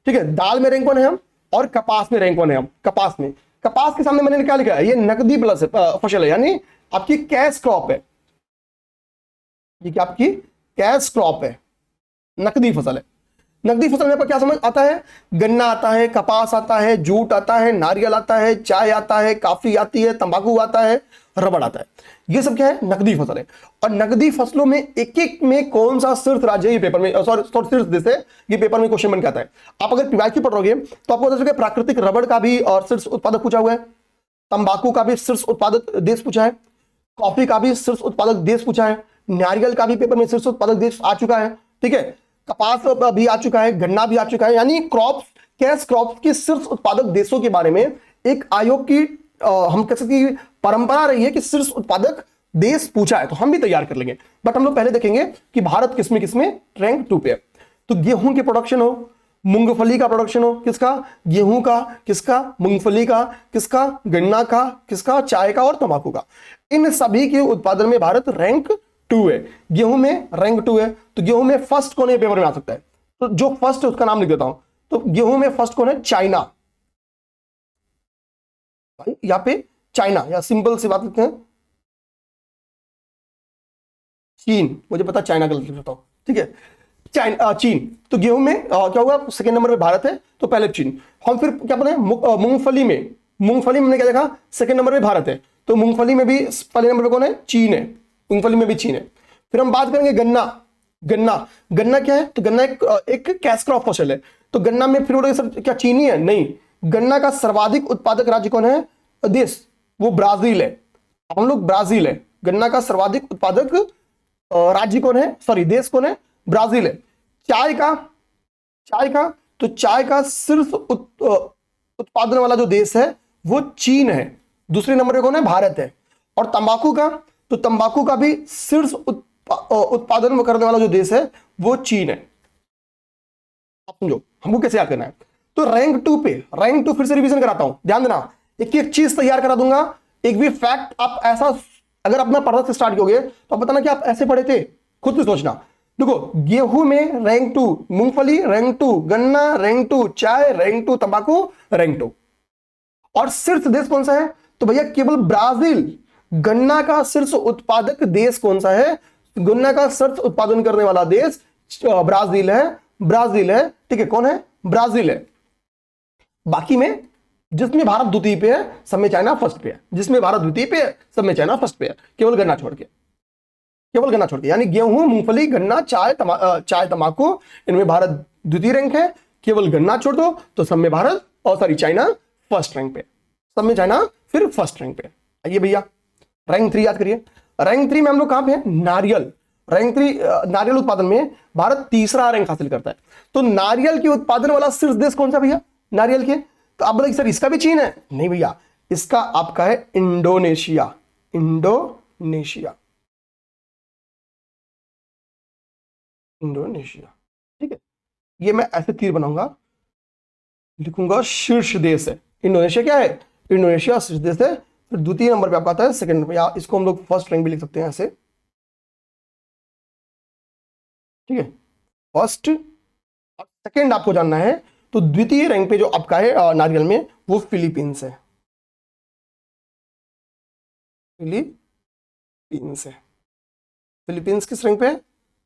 A: ठीक है, दाल में रैंक 1 है हम, और कपास में रैंक 1 है हम। कपास में, कपास के सामने मैंने क्या लिखा है? ये नकदी प्लस फसल है, यानी आपकी कैश क्रॉप है। ये क्या आपकी कैश क्रॉप है, नकदी फसल है। नकदी फसल में क्या समझ आता है? गन्ना आता है, कपास आता है, जूट आता है, नारियल आता है, चाय आता है, कॉफी आती है, तंबाकू आता है, रबड़ आता है। ये सब क्या है? नकदी फसल है। और नकदी फसलों में एक एक में कौन सा शीर्ष राज्य है, ये पेपर में शीर्ष देश है, ये पेपर में क्वेश्चन बन के आता है। आप अगर पीवाईक्यू पढ़ रहोगे तो आपको पता चलेगा प्राकृतिक रबड़ का भी और शीर्ष उत्पादक पूछा हुआ है, तंबाकू का भी शीर्ष उत्पादक देश पूछा है, कॉफी का भी शीर्ष उत्पादक देश पूछा है, नारियल का भी पेपर में शीर्ष उत्पादक देश आ चुका है, ठीक है, कपास भी आ चुका है, गन्ना भी आ चुका है। यानी क्रॉप्स, कैश क्रॉप्स के शीर्ष उत्पादक देशों के बारे में एक आयोग की हम कह सकते हैं परंपरा रही है कि शीर्ष उत्पादक देश पूछा है, तो हम भी तैयार कर लेंगे। बट हम लोग पहले देखेंगे कि भारत किसमें किसमें रैंक 2 पे है। तो गेहूं के प्रोडक्शन हो, मूंगफली का प्रोडक्शन हो, किसका? गेहूं का, किसका? मूंगफली का, किसका? गन्ना का, किसका? चाय का और तंबाकू का। इन सभी के उत्पादन में भारत रैंक 2 है। गेहूं में रैंक 2 है। तो गेहूं में फर्स्ट कौन है पेपर में आ सकता है? तो जो फर्स्ट है उसका नाम लिख देता हूं। तो गेहूं में फर्स्ट कौन है? चाइना। भाई यहां पे चाइना, या सिंपल सी बात करते हैं चीन, मुझे पता चाइना गलत लिख देता हूं, ठीक है, चीन। तो गेहूं में क्या होगा? सेकंड नंबर पे भारत है, तो पहले चीन। हम फिर क्या बोले? मूंगफली में, मूंगफली में हमने क्या देखा? सेकंड नंबर पे भारत है, तो मूंगफली में भी पहले नंबर पे कौन है? चीन है। मूंगफली में भी चीन है। फिर हम बात करेंगे गन्ना। गन्ना क्या है? तो गन्ना एक कैश क्रॉप फसल है। तो गन्ना में फिर सर क्या चीनी है? नहीं, गन्ना का सर्वाधिक उत्पादक राज्य कौन है? देश, वो ब्राजील है। हम लोग ब्राजील है। गन्ना का सर्वाधिक उत्पादक राज्य कौन है? सॉरी, देश कौन है? ब्राजील है। चाय का तो चाय का शीर्ष उत्पादन वाला जो देश है वो चीन है। दूसरे नंबर पे कौन है? भारत है। और तंबाकू का, तो तंबाकू का भी शीर्ष उत्पादन करने वाला जो देश है वो चीन है। आप समझो हमको कैसे याद करना है। तो रैंक 2 पे, रैंक 2 फिर से रिवीजन कराता हूं, ध्यान देना, एक एक चीज तैयार करा दूंगा। एक भी फैक्ट आप ऐसा अगर अपना पढ़ना से स्टार्ट कियोगे तो आप बताना कि आप ऐसे पढ़े थे, खुद से सोचना। देखो, गेहूं में रैंक 2, मूंगफली रैंक 2, गन्ना रैंक 2, चाय रैंक 2, तंबाकू रैंक 2। और शीर्ष देश कौन सा है? तो भैया केवल ब्राजील। गन्ना का शीर्ष उत्पादक देश कौन सा है? गन्ना का शीर्ष उत्पादन करने वाला देश ब्राजील है, ठीक है, कौन है? ब्राजील है। बाकी में जिसमें भारत द्वितीय पे है, सब में चाइना फर्स्ट पे है। जिसमें भारत द्वितीय पे है, सब में चाइना फर्स्ट पे है, केवल गन्ना छोड़ के, यानी गेहूं, मूंगफली, गन्ना, चाय, तंबाकू, इनमें भारत द्वितीय रैंक है। केवल गन्ना छोड़ दो तो सब में भारत और सॉरी चाइना फर्स्ट रैंक पे, सब में चाइना फिर फर्स्ट रैंक पे। आइए भैया रैंक 3 याद करिए। रैंक 3 में हम लोग कहां पे हैं? नारियल। रैंक 3 नारियल उत्पादन में भारत तीसरा रैंक हासिल करता है। तो नारियल के उत्पादन वाला शीर्ष देश कौन सा भैया? नारियल के। तो आप बोले सर इसका भी चीन है? नहीं भैया, इसका आपका है इंडोनेशिया। ठीक है, ये मैं ऐसे तीर बनाऊंगा, लिखूंगा शीर्ष देश है। इंडोनेशिया क्या है? इंडोनेशिया शीर्ष देश है। फिर द्वितीय नंबर पे आपका आता है सेकंड नंबर पे, या इसको हम लोग फर्स्ट रैंक भी लिख सकते हैं ऐसे, ठीक है, फर्स्ट। सेकंड आपको जानना है तो द्वितीय रैंक पे जो आपका है नारियल में, वो फिलीपींस है। फिलीपींस किस रैंक पे है?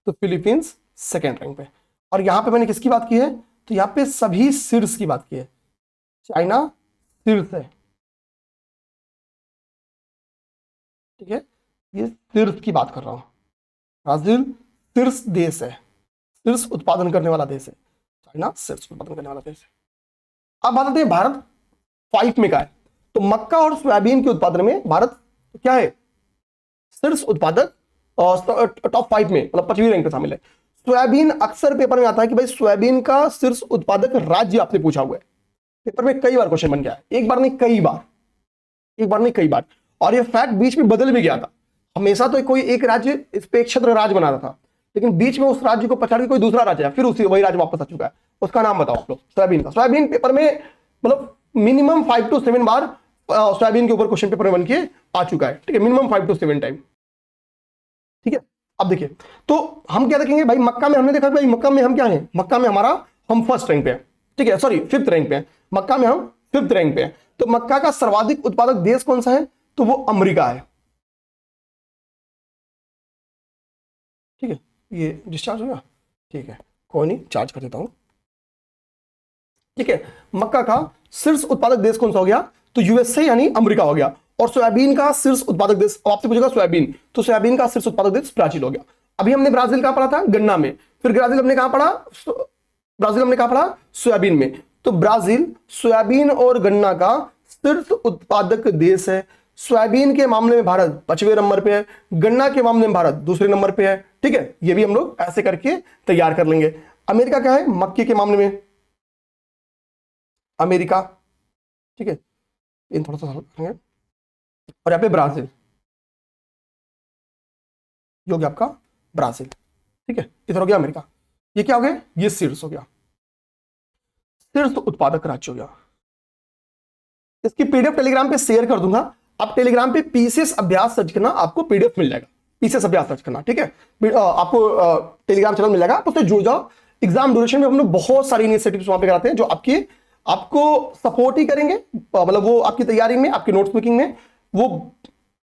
A: तो फिलीपींस सेकंड रैंक पे। और यहां पे मैंने किसकी बात की है? तो यहां पे सभी शीर्ष की बात की है। चाइना शीर्ष है, ठीक है, ये शीर्ष की बात कर रहा हूं। ब्राजील शीर्ष देश है, शीर्ष उत्पादन करने वाला देश है। चाइना शीर्ष उत्पादन करने वाला देश है। अब बात आती है भारत 5 में का है। तो मक्का और सोयाबीन के उत्पादन में भारत क्या है? शीर्ष उत्पादक, टॉप 5 में, मतलब 5वीं रैंक पे शामिल है। सोयाबीन अक्सर पेपर में आता है कि भाई सोयाबीन का शीर्ष उत्पादक राज्य आपसे पूछा हुआ है। पेपर में कई बार क्वेश्चन बन गया है, एक बार नहीं कई बार। और ये फैक्ट बीच में बदल भी गया था। हमेशा तो कोई एक राज्य इस पे एक क्षेत्र राज्य बना रहा था, लेकिन बीच में उस राज्य को पछाड़ के कोई दूसरा राज्य है, फिर उसी वही राज्य वापस आ चुका है। उसका नाम बताओ आप लोग। सोयाबीन का, सोयाबीन पेपर में मतलब मिनिमम 5 to 7 बार सोयाबीन के ऊपर क्वेश्चन पेपर में बन के आ चुका है, ठीक है, मिनिमम 5 to 7 टाइम, ठीक है। अब देखिए, तो हम क्या देखेंगे भाई? मक्का में हमने देखा भाई, मक्का में हम क्या है? मक्का में हम फर्स्ट रैंक पे हैं, ठीक है, सॉरी 5th रैंक पे हैं। मक्का में हम 5th रैंक पे हैं। तो मक्का का सर्वाधिक उत्पादक देश कौन सा है? तो वो अमेरिका है, ठीक है। ये डिस्चार्ज होगा, ठीक है, कोई नहीं, चार्ज कर देता हूं, ठीक है। मक्का का शीर्ष उत्पादक देश कौन सा हो गया? तो यूएसए यानी अमेरिका हो गया। और सोयाबीन का शीर्ष उत्पादक देश, आपसे पूछेगा सोयाबीन, तो सोयाबीन का शीर्ष उत्पादक देश ब्राजील हो गया। अभी हमने ब्राजील कहां पढ़ा था, गन्ना में, फिर ब्राजील हमने कहां पढ़ा, ब्राजील हमने कहां पढ़ा, सोयाबीन में। तो ब्राजील सोयाबीन और गन्ना का शीर्ष उत्पादक देश है। सोयाबीन के मामले में भारत 5वें नंबर पे है, गन्ना के मामले में भारत दूसरे नंबर पे है। ठीक है, ये भी हम लोग ऐसे करके तैयार कर लेंगे। अमेरिका क्या है, मक्के के मामले में अमेरिका। ठीक है, इन थोड़ा सा करेंगे। और यहां पे ब्राजील, ये हो गया आपका ब्राजील। ठीक है, इधर हो गया अमेरिका। ये क्या हो गया, ये शीर्ष हो गया, शीर्ष उत्पादक राज्य हो गया। इसकी पीडीएफ टेलीग्राम पे शेयर कर दूंगा, आप टेलीग्राम पे पीसीएस अभ्यास सर्च करना, आपको पीडीएफ मिल जाएगा। पीसीएस अभ्यास सर्च करना, ठीक है, आपको टेलीग्राम चैनल मिल जाएगा, आप उससे जुड़ जाओ। एग्जाम ड्यूरेशन में हम लोग बहुत सारी इनिशिएटिव्स वहां पे कराते हैं जो आपको सपोर्ट ही करेंगे, मतलब वो आपकी तैयारी में, आपकी नोट्स मेकिंग में वो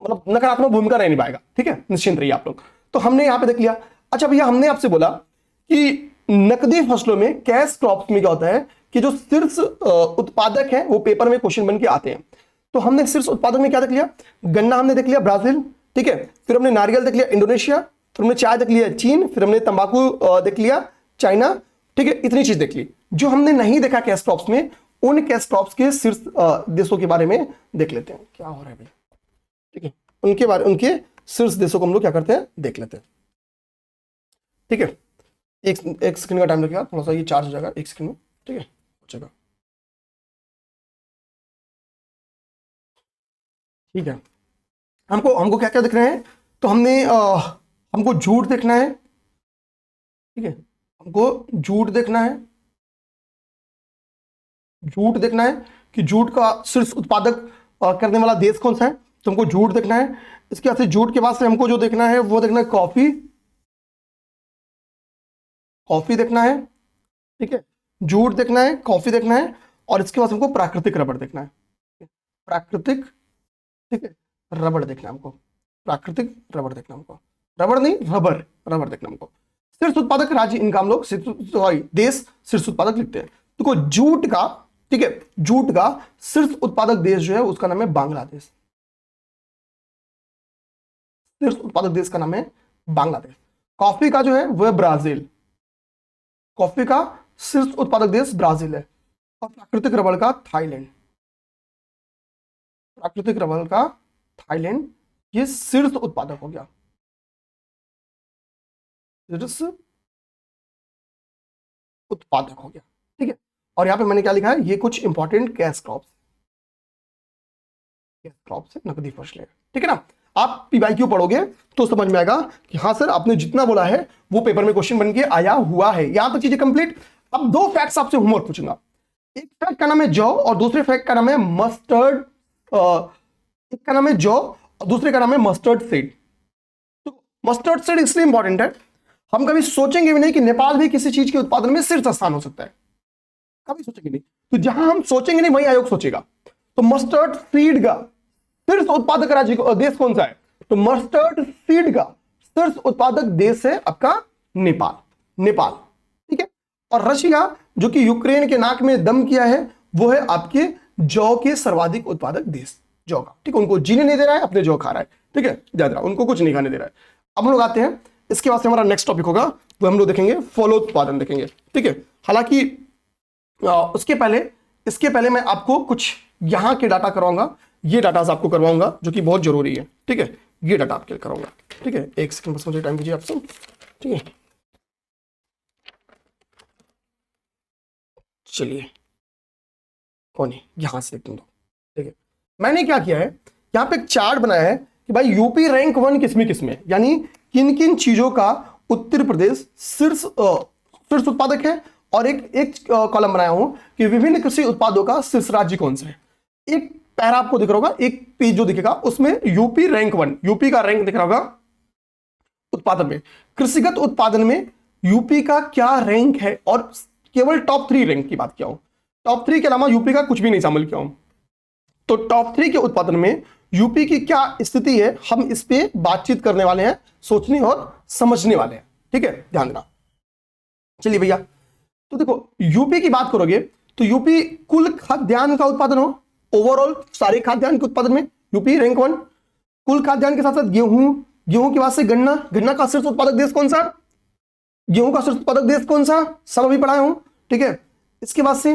A: मतलब नकारात्मक भूमिका नहीं निभाएगा। ठीक है, निश्चिंत रहिए आप लोग। तो हमने यहां पे देख लिया। अच्छा भैया, हमने आपसे बोला कि नकदी फसलों में, कैश क्रॉप्स में क्या होता है कि जो शीर्ष उत्पादक है वो पेपर में क्वेश्चन बन के आते हैं। तो हमने शीर्ष उत्पादक में क्या देख लिया, गन्ना हमने देख लिया ब्राजील। ठीक है, फिर हमने नारियल देख लिया इंडोनेशिया, फिर हमने चाय देख लिया चीन, फिर हमने तंबाकू देख लिया चाइना। ठीक है, इतनी चीज देख ली। जो हमने नहीं देखा कैश क्रॉप्स में, उन कैश क्रॉप्स के शीर्ष देशों के बारे में देख लेते हैं। क्या हो रहा है भाई, ठीक है, उनके शीर्ष देशों को हम लोग क्या करते हैं, देख लेते हैं। ठीक है, एक सेकंड का टाइम लगेगा, थोड़ा सा ये चार्ज हो जाएगा, 1 सेकंड में। ठीक है, हो जाएगा। ठीक है, हमको क्या क्या दिख रहे हैं, तो हमको झूठ देखना है। ठीक है, हमको झूठ देखना है, झूठ देखना है कि झूठ का शीर्ष उत्पादक करने वाला देश कौन सा है, तो हमको झूठ देखना है। इसके बाद से झूठ के बाद से हमको जो देखना है वो देखना है कॉफी, कॉफी देखना है। ठीक है, झूठ देखना है, कॉफी देखना है, और इसके बाद हमको प्राकृतिक रबड़ देखना है। प्राकृतिक, ठीक है, रबड़ देखना है हमको, प्राकृतिक रबड़ देखना हमको, रबड़ नहीं, रबर, रबड़ देखना हमको। शीर्ष उत्पादक राज्य, इनका हम लोग सॉरी देश शीर्ष उत्पादक लिखते हैं। तो जूट का, ठीक है, जूट का शीर्ष उत्पादक देश जो है उसका नाम है बांग्लादेश। शीर्ष उत्पादक देश का नाम है बांग्लादेश। कॉफी का जो है वो है ब्राजील, कॉफी का शीर्ष उत्पादक देश ब्राजील है। और प्राकृतिक रबड़ का थाईलैंड, प्राकृतिक रबड़ का थाईलैंड, ये शीर्ष उत्पादक हो गया, शीर्ष उत्पादक हो गया। ठीक है, और यहां पे मैंने क्या लिखा है, ये कुछ important cash crops, cash crops है, नकदी फसलें। ठीक है ना, आप पीवाईक्यू पढ़ोगे तो समझ में आएगा कि हाँ सर आपने जितना बोला है वो पेपर में क्वेश्चन बन के आया हुआ है। यहां तक चीजें कंप्लीट। अब 2 फैक्ट्स आपसे होमवर्क पूछूंगा। एक फैक्ट का नाम है जौ और दूसरे फैक्ट का नाम है मस्टर्ड। एक का नाम है जौ और दूसरे का नाम है मस्टर्ड सीड। तो मस्टर्ड सीड इसलिए इंपॉर्टेंट है, हम कभी सोचेंगे भी नहीं कि नेपाल भी किसी चीज के उत्पादन में शीर्ष स्थान हो सकता है, कभी सोचेंगे नहीं। तो जहां हम सोचेंगे नहीं वही आयोग सोचेगा। तो मस्टर्ड सीड का शीर्ष उत्पादक राज्य देश कौन सा है, तो मस्टर्ड सीड का शीर्ष उत्पादक देश है आपका नेपाल, नेपाल। ठीक है, और रशिया जो कि यूक्रेन के नाक में दम किया है वो है आपके जौ के सर्वाधिक उत्पादक देश, जौ का। ठीक है, उनको जीने नहीं दे रहा है, अपने जौ खा रहा है। ठीक है, याद रहा, उनको कुछ नहीं खाने दे रहा है। अब हम लोग आते हैं, इसके बाद से हमारा नेक्स्ट टॉपिक होगा वो हम लोग देखेंगे फलोत्पादन देखेंगे। ठीक है, हालांकि इसके पहले मैं आपको कुछ यहां के डाटा करवाऊंगा, ये डाटा आपको करवाऊंगा जो कि बहुत जरूरी है। ठीक है, ये डाटा आपके लिए कराऊंगा। ठीक है, 1 सेकंड बस मुझे टाइम दीजिए आप सब। ठीक है, चलिए कौन है, यहां से देखते हैं। ठीक है, मैंने क्या किया है, यहां पे एक चार्ट बनाया है कि भाई यूपी रैंक 1 किसमें, यानी किन किन चीजों का उत्तर प्रदेश शीर्ष उत्पादक है, और एक कॉलम बनाया हूं कि विभिन्न कृषि उत्पादों का शीर्ष राज्य कौन सा है। एक पैरा आपको दिख रहा होगा, एक पेज जो दिखेगा उसमें यूपी रैंक 1, यूपी का रैंक दिख रहा होगा उत्पादन में, कृषिगत उत्पादन में यूपी का क्या रैंक है, और केवल टॉप 3 रैंक की बात किया हूं, टॉप 3 के अलावा यूपी का कुछ भी नहीं शामिल किया हूं। तो टॉप 3 के उत्पादन में यूपी की क्या स्थिति है, हम इस पे बातचीत करने वाले हैं, सोचने और समझने वाले हैं। ठीक है, ध्यान देना। चलिए भैया, तो देखो यूपी की बात करोगे तो यूपी कुल खाद्यान्न का उत्पादन हो, ओवरऑल सारे खाद्यान्न के उत्पादन में यूपी रैंक 1। कुल खाद्यान्न के साथ साथ गेहूं, गेहूं के बाद से गन्ना, गन्ना का शीर्ष उत्पादक देश कौन सा? गेहूं का शीर्ष उत्पादक देश कौन सा? सब अभी पढ़ाया हूं, ठीक है। इसके बाद से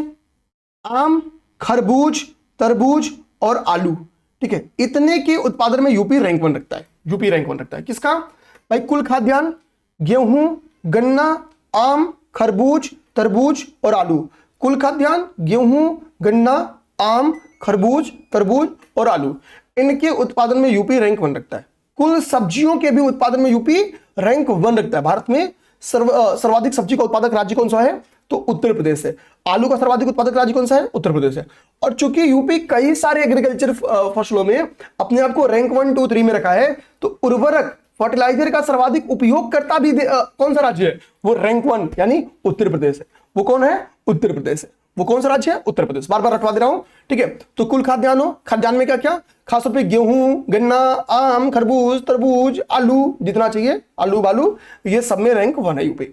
A: आम, खरबूज, तरबूज और आलू, ठीक है। इतने के उत्पादन में यूपी रैंक 1 रखता है। यूपी रैंक 1 रखता है किसका भाई? कुल खाद्यान्न, गेहूं, गन्ना, आम, खरबूज, तरबूज और आलू। कुल खाद्यान्न, गेहूं, गन्ना, आम, खरबूज, तरबूज और आलू, इनके उत्पादन में यूपी रैंक 1 रखता है। कुल सब्जियों के भी उत्पादन में यूपी रैंक 1 रखता है। भारत में सर्वाधिक सब्जी का उत्पादक राज्य कौन सा है? तो उत्तर प्रदेश है। आलू का सर्वाधिक उत्पादक राज्य कौन सा है? उत्तर प्रदेश है। और चूंकि यूपी कई सारे एग्रीकल्चर फसलों में अपने आप को रैंक 1, 2, 3 में रखा है, तो उर्वरक फर्टिलाइजर का सर्वाधिक उपयोग करता भी कौन सा राज्य है? वो रैंक 1 यानी उत्तर प्रदेश है। वो कौन है? उत्तर प्रदेश है। वो कौन सा राज्य है? उत्तर प्रदेश। बार बार रटवा दे रहा हूं, ठीक है। तो कुल खाद्यान्न, खाद्यान्न में क्या क्या? खासतौर पे गेहूं, गन्ना, आम, खरबूज, तरबूज, आलू, जितना चाहिए आलू बालू, ये सब में रैंक 1 है यूपी।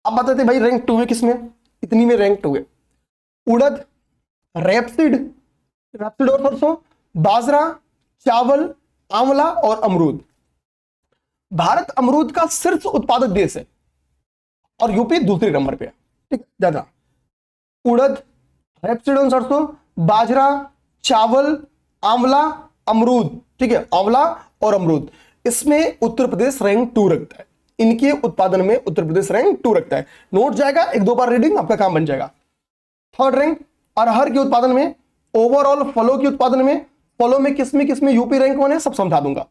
A: अब बताते भाई रैंक 2 है किसमें? इतनी में रैंक 2 है उड़द, रेपसीड, रेपसीड और सरसों, बाजरा, चावल, आंवला और अमरूद। भारत अमरूद का शीर्ष उत्पादक देश है और यूपी दूसरे नंबर पे है, ठीक है। ज्यादा उड़द, रेपसीड और सरसों, बाजरा, चावल, आंवला, अमरूद, ठीक है। आंवला और अमरूद, इसमें उत्तर प्रदेश रैंक 2 रखता है। इनके उत्पादन में उत्तर प्रदेश रैंक 2 रखता है। नोट जाएगा, 1-2 बार रीडिंग, आपका काम बन जाएगा। थर्ड रैंक अरहर के उत्पादन में, ओवरऑल फलों के उत्पादन में, फलों में किसमें यूपी रैंक 1 है, सब समझा दूंगा।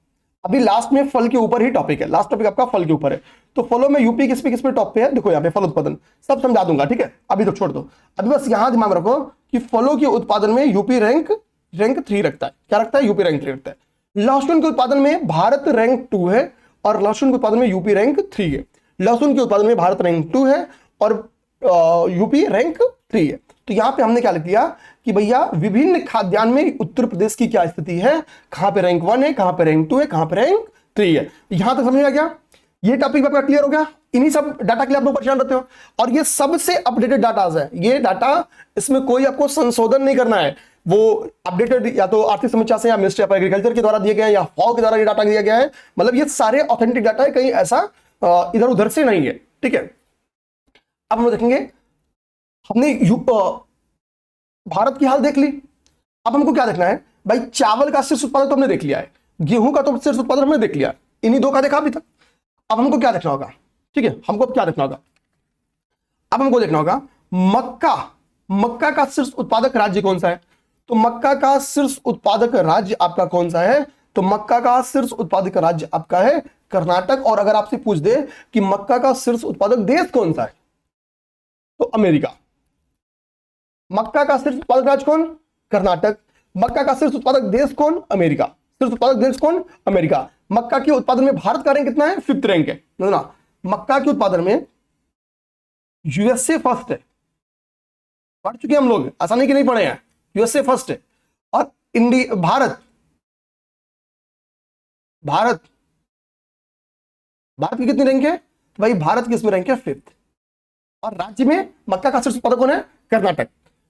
A: अभी लास्ट में फल के ऊपर ही टॉपिक है, लास्ट टॉपिक आपका फल के ऊपर है। तो फलों में यूपी किसमें टॉप पे है, देखो यहाँ पे फल उत्पादन, सब समझा दूंगा, ठीक है। अभी तो छोड़ दो, अभी बस यहां दिमाग रखो कि फलों के उत्पादन में यूपी रैंक 3 रखता है। क्या रखता है? यूपी रैंक 3 रखता है। लहसुन के उत्पादन में भारत रैंक 2 है और लहसुन के उत्पादन में यूपी रैंक 3 है। लहसुन के उत्पादन में भारत रैंक 2 है और यूपी रैंक 3 है। तो यहां पे हमने क्या लिख दिया कि भैया विभिन्न खाद्यान्न में उत्तर प्रदेश की क्या स्थिति है, कहां पे रैंक 1 है, कहां पे रैंक 2 है, कहां पे रैंक 3 है। यहां तक समझ में आ गया? ये टॉपिक आपका क्लियर हो गया? इन्हीं सब डाटा के लिए आप लोग परेशान रहते हो और ये सबसे अपडेटेड डाटा है। ये डाटा, इसमें कोई आपको संशोधन नहीं करना है। वो अपडेटेड या तो आर्थिक समीक्षा से या मिनिस्ट्री ऑफ एग्रीकल्चर के द्वारा दिए गए हैं या फाओ के द्वारा ये डाटा दिया गया है। मतलब ये सारे ऑथेंटिक डाटा है, कहीं ऐसा इधर उधर से नहीं है, ठीक है। अब हम देखेंगे, हमने भारत की हाल देख ली। अब हमको क्या देखना है भाई? चावल का शीर्ष उत्पादक तो हमने देख लिया है, गेहूं का तो शीर्ष उत्पादक हमने देख लिया, इन्हीं 2 का देखा अभी तक। अब हमको क्या देखना होगा? ठीक है, हमको अब क्या देखना होगा? अब हमको देखना होगा मक्का का शीर्ष उत्पादक राज्य कौन सा है। तो मक्का का शीर्ष उत्पादक राज्य आपका कौन सा है? तो मक्का का शीर्ष उत्पादक राज्य आपका है कर्नाटक। और अगर आपसे पूछ दे कि मक्का का शीर्ष उत्पादक देश कौन सा है, तो अमेरिका। मक्का का शीर्ष उत्पादक राज्य कौन? कर्नाटक। मक्का का शीर्ष उत्पादक देश कौन? अमेरिका। शीर्ष उत्पादक देश कौन? अमेरिका। मक्का के उत्पादन में भारत का रैंक कितना है? 5th रैंक है ना। मक्का के उत्पादन में यूएसए फर्स्ट है, पढ़ चुके हम लोग, आसानी के नहीं पढ़े हैं। यूएसए फर्स्ट है और इंडिया, भारत की कितनी रैंक है? तो भाई भारत की इसमें रैंक है 5th। और राज्य में मक्का का शीर्ष उत्पादक कौन है? कर्नाटक।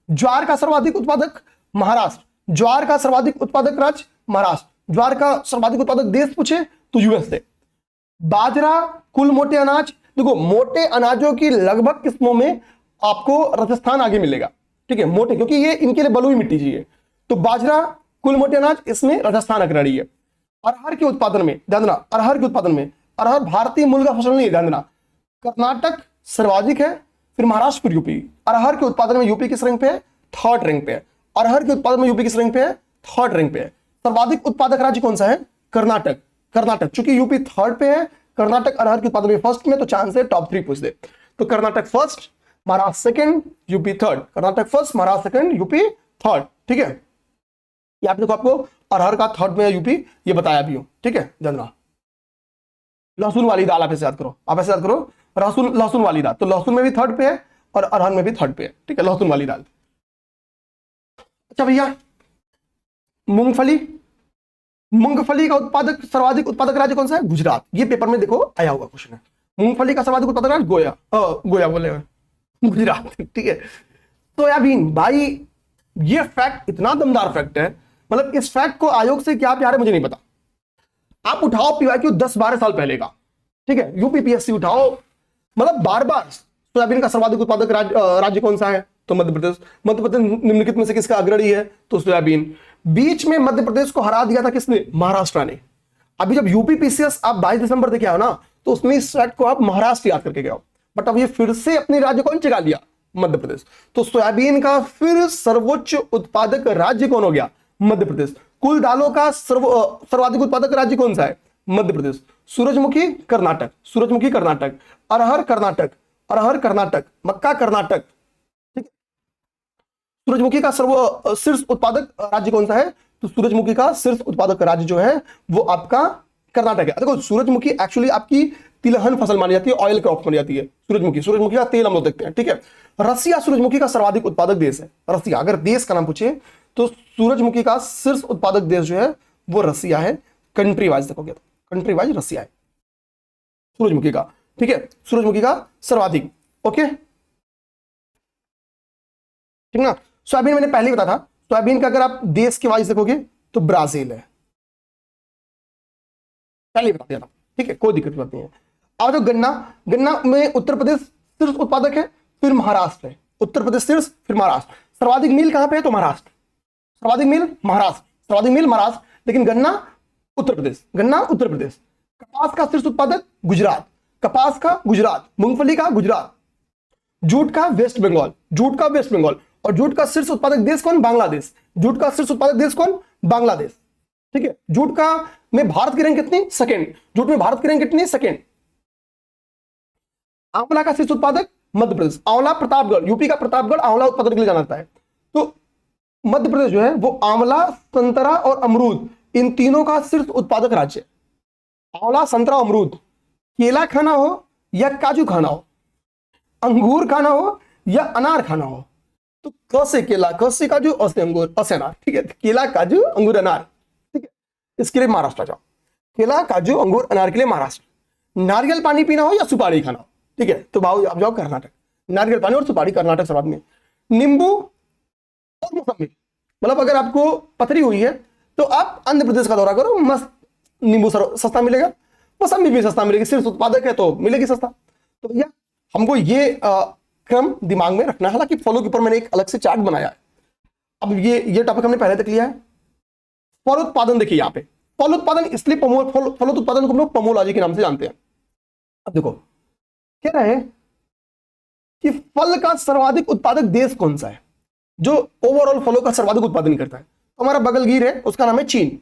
A: ज्वार का सर्वाधिक उत्पादक महाराष्ट्र। ज्वार का सर्वाधिक उत्पादक राज्य महाराष्ट्र। ज्वार का सर्वाधिक उत्पादक देश पूछे तो यूएसए। बाजरा, कुल मोटे अनाज, देखो मोटे अनाजों की लगभग किस्मों में आपको राजस्थान आगे मिलेगा, ठीक है। मोटे, क्योंकि ये इनके लिए बलुई मिट्टी चाहिए। तो बाजरा, कुल मोटे अनाज, इसमें राजस्थान अग्रणी है। अरहर के उत्पादन में ध्यान देना, अरहर के उत्पादन में, अरहर भारतीय मूल का फसल नहीं है, ध्यान देना। कर्नाटक सर्वाधिक है, फिर महाराष्ट्र, फिर यूपी। अरहर के उत्पादन में यूपी किस रैंक पे है? 3rd रैंक पे है। अरहर के उत्पादन में यूपी किस रैंक पे है? 3rd रैंक पे है। सर्वाधिक उत्पादक राज्य कौन सा है? कर्नाटक। चूंकि यूपी 3rd पे है, कर्नाटक अरहर के उत्पादन में 1st में, तो चांस है टॉप 3 पूछ दे। तो Karnataka 1st, Maharashtra 2nd, UP 3rd। Karnataka 1st, Maharashtra 2nd, UP 3rd, ठीक है। यहाँ पे देखो आपको अरहर का 3rd में है यूपी, ये बताया भी हूं, ठीक है। जानना लहसुन वाली दाल आप ऐसे याद करो, लहसुन वाली दाल, तो लहसुन में भी 3rd पे है और अरहर में भी 3rd पे है, ठीक है, लहसुन वाली दाल। अच्छा भैया, मूंगफली का सर्वाधिक उत्पादक राज्य कौन सा है? गुजरात। ये पेपर में देखो आया हुआ क्वेश्चन है। मूंगफली का सर्वाधिक उत्पादक राज्य गोया बोले गुजरात, ठीक है। सोयाबीन, भाई ये फैक्ट इतना दमदार फैक्ट है मतलब इस फैक्ट को आयोग से क्या प्यार है मुझे नहीं पता। आप उठाओ पीवाईक्यू 10-12 साल पहले का, ठीक है, यूपीपीएससी उठाओ, मतलब बार बार सोयाबीन का सर्वाधिक उत्पादक राज्य कौन सा है, तो मध्य प्रदेश। मध्य प्रदेश निम्नलिखित में से किसका अग्रणी है, तो सोयाबीन। बीच में मध्य प्रदेश को हरा दिया था किसने, महाराष्ट्र ने। अभी जब यूपीपीसीएस आप 22 दिसंबर देखे आओ ना, तो उसमें इस फैक्ट को आप महाराष्ट्र याद करके गए, बट अब ये फिर से अपने राज्य कौन चुका लिया, मध्य प्रदेश। तो सोयाबीन का फिर सर्वोच्च उत्पादक राज्य कौन हो गया, मध्य प्रदेश। कुल दालों का सर्वाधिक उत्पादक राज्य कौन सा है, मध्य प्रदेश। सूरजमुखी कर्नाटक, सूरजमुखी कर्नाटक। अरहर कर्नाटक, अरहर कर्नाटक। मक्का कर्नाटक, ठीक है। सूरजमुखी का शीर्ष उत्पादक राज्य कौन सा है, तो सूरजमुखी का शीर्ष उत्पादक राज्य जो है वो आपका कर्नाटक है। देखो सूरजमुखी एक्चुअली आपकी तिलहन फसल मानी जाती है, ऑयल क्रॉप मानी जाती है सूरजमुखी। सूरजमुखी का तेल हम लोग देखते हैं, ठीक है। रसिया सूरजमुखी का सर्वाधिक उत्पादक देश है, रसिया। अगर देश का नाम पूछे तो सूरजमुखी का शीर्ष उत्पादक देश जो है वो रसिया है। कंट्री वाइज देखोगे तो कंट्री वाइज रसिया है सूरजमुखी का, ठीक है। सूरजमुखी का सर्वाधिक, ओके, ठीक ना। सोयाबीन मैंने पहले ही बताया था, सोयाबीन का अगर आप देश के वाइज देखोगे तो ब्राजील है, पहले बता दिया था, ठीक है, कोई दिक्कत नहीं है। अब जो गन्ना, गन्ना में उत्तर प्रदेश शीर्ष उत्पादक है, फिर महाराष्ट्र है। उत्तर प्रदेश शीर्ष, फिर महाराष्ट्र। सर्वाधिक मिल कहां पे है, तो महाराष्ट्र। सर्वाधिक मिल महाराष्ट्र, सर्वाधिक मिल महाराष्ट्र, लेकिन गन्ना उत्तर प्रदेश, गन्ना उत्तर प्रदेश। कपास का शीर्ष उत्पादक गुजरात, कपास का गुजरात। मूंगफली का गुजरात। जूट का वेस्ट बंगाल, जूट का वेस्ट बंगाल। और जूट का शीर्ष उत्पादक देश कौन, बांग्लादेश। जूट का शीर्ष उत्पादक देश कौन, बांग्लादेश, ठीक है। जूट का में भारत की रैंक कितनी, सेकंड। जूट में भारत की रैंक कितनी, सेकंड। आंवला का शीर्ष उत्पादक मध्य प्रदेश। आंवला प्रतापगढ़, यूपी का प्रतापगढ़ आंवला उत्पादन के लिए जाना जाता है। तो मध्य प्रदेश जो है वो आंवला, संतरा और अमरूद इन तीनों का शीर्ष उत्पादक राज्य है। आंवला, संतरा, अमरूद। केला खाना हो या काजू खाना हो, अंगूर खाना हो या अनार खाना हो, तो क से केला, क से काजू, अ से अंगूर, अ से अनार, ठीक है। केला, काजू, अंगूर, अनार, ठीक है। इसके लिए महाराष्ट्र जाओ, केला, काजू, अंगूर, अनार के लिए महाराष्ट्र। नारियल पानी पीना हो या सुपारी खाना हो, ठीक है, तो भाव आप जाओ कर्नाटक। नारियल पानी और सुपारी कर्नाटक सर्वाधिक में। नींबू और मौसमी, मतलब अगर आपको पथरी हुई है तो आप आंध्र प्रदेश का दौरा करो, मस्त नींबू सस्ता मिलेगा, मौसमी भी सस्ता मिलेगी, शीर्ष उत्पादक है तो मिलेगी सस्ता। तो भैया हमको ये क्रम दिमाग में रखना है। हालांकि फलों के ऊपर मैंने एक अलग से चार्ट बनाया है। अब ये टॉपिक हमने पहले तक लिया है। फल उत्पादन देखिए यहाँ पे, फल उत्पादन इसलिए फल उत्पादन को हम लोग पोमोलॉजी के नाम से जानते हैं। अब देखो कह रहे हैं कि फल का सर्वाधिक उत्पादक देश कौन सा है, जो ओवरऑल फलों का सर्वाधिक उत्पादन करता है। तो हमारा बगलगीर है, उसका नाम है चीन।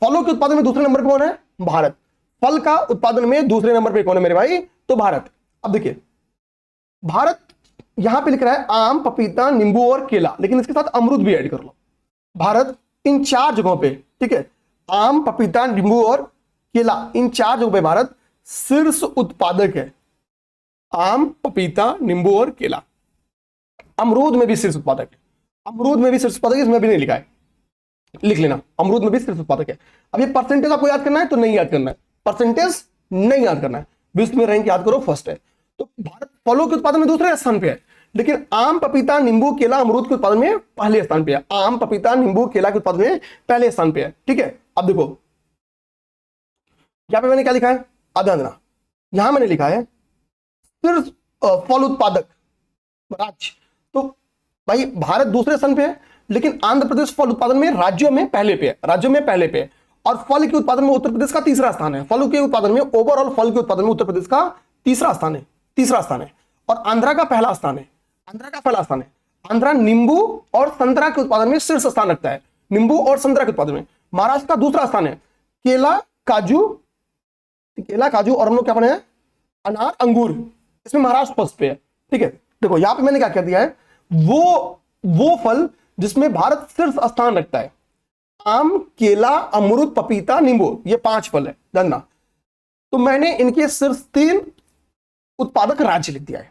A: फलों के उत्पादन में दूसरे नंबर पे कौन है, भारत। फल का उत्पादन में दूसरे नंबर पे कौन है मेरे भाई, तो भारत। अब देखिए भारत यहां पे लिख रहा है आम, पपीता, नींबू और केला, लेकिन इसके साथ अमरूद भी ऐड कर लो। भारत इन 4 जगहों पे, ठीक है, आम, पपीता, नींबू और केला, इन 4 जगहों पे भारत शीर्ष उत्पादक है। आम, पपीता, नींबू और केला। अमरूद में भी शीर्ष उत्पादक है, अमरूद में भी शीर्ष उत्पादक है, इसमें भी नहीं लिखा है, लिख लेना, अमरूद में भी शीर्ष उत्पादक है। अब ये परसेंटेज आपको याद करना है तो नहीं याद करना है, परसेंटेज नहीं याद करना है, विश्व में रैंक याद करो, फर्स्ट है। तो भारत फलों के उत्पादन में दूसरे स्थान पे है, लेकिन आम, पपीता, नींबू, केला, अमरूद के उत्पादन में पहले स्थान पे है। आम, पपीता, नींबू, केला के उत्पादन में पहले स्थान पे है, ठीक है। अब देखो यहां पे मैंने क्या लिखा है, ध्यान देना, यहां मैंने लिखा है सिर्फ फल उत्पादक राज्य। तो भाई भारत दूसरे स्थान पे है, लेकिन आंध्र प्रदेश फल उत्पादन में राज्यों में पहले पे है, राज्यों में पहले पे है। और फल के उत्पादन में उत्तर प्रदेश का तीसरा स्थान है। फल के उत्पादन में, ओवरऑल फल के उत्पादन में उत्तर प्रदेश का तीसरा स्थान है, तीसरा स्थान है। और आंध्रा का पहला स्थान है, आंध्रा का पहला स्थान है। आंध्रा नींबू और संतरा के उत्पादन में शीर्ष स्थान रखता है, नींबू और संतरा के उत्पादन में। महाराष्ट्र का दूसरा स्थान है। केला, काजू, केला, काजू और हम लोग क्या बने हैं, अनार, अंगूर, इसमें महाराष्ट्र फर्स्ट पे है, ठीक है। देखो यहां पे मैंने क्या कह दिया है, वो फल जिसमें भारत शीर्ष स्थान रखता है। आम, केला, अमरूद, पपीता, नींबू, ये 5 फल है, जानना। तो मैंने इनके शीर्ष 3 उत्पादक राज्य लिख दिया है।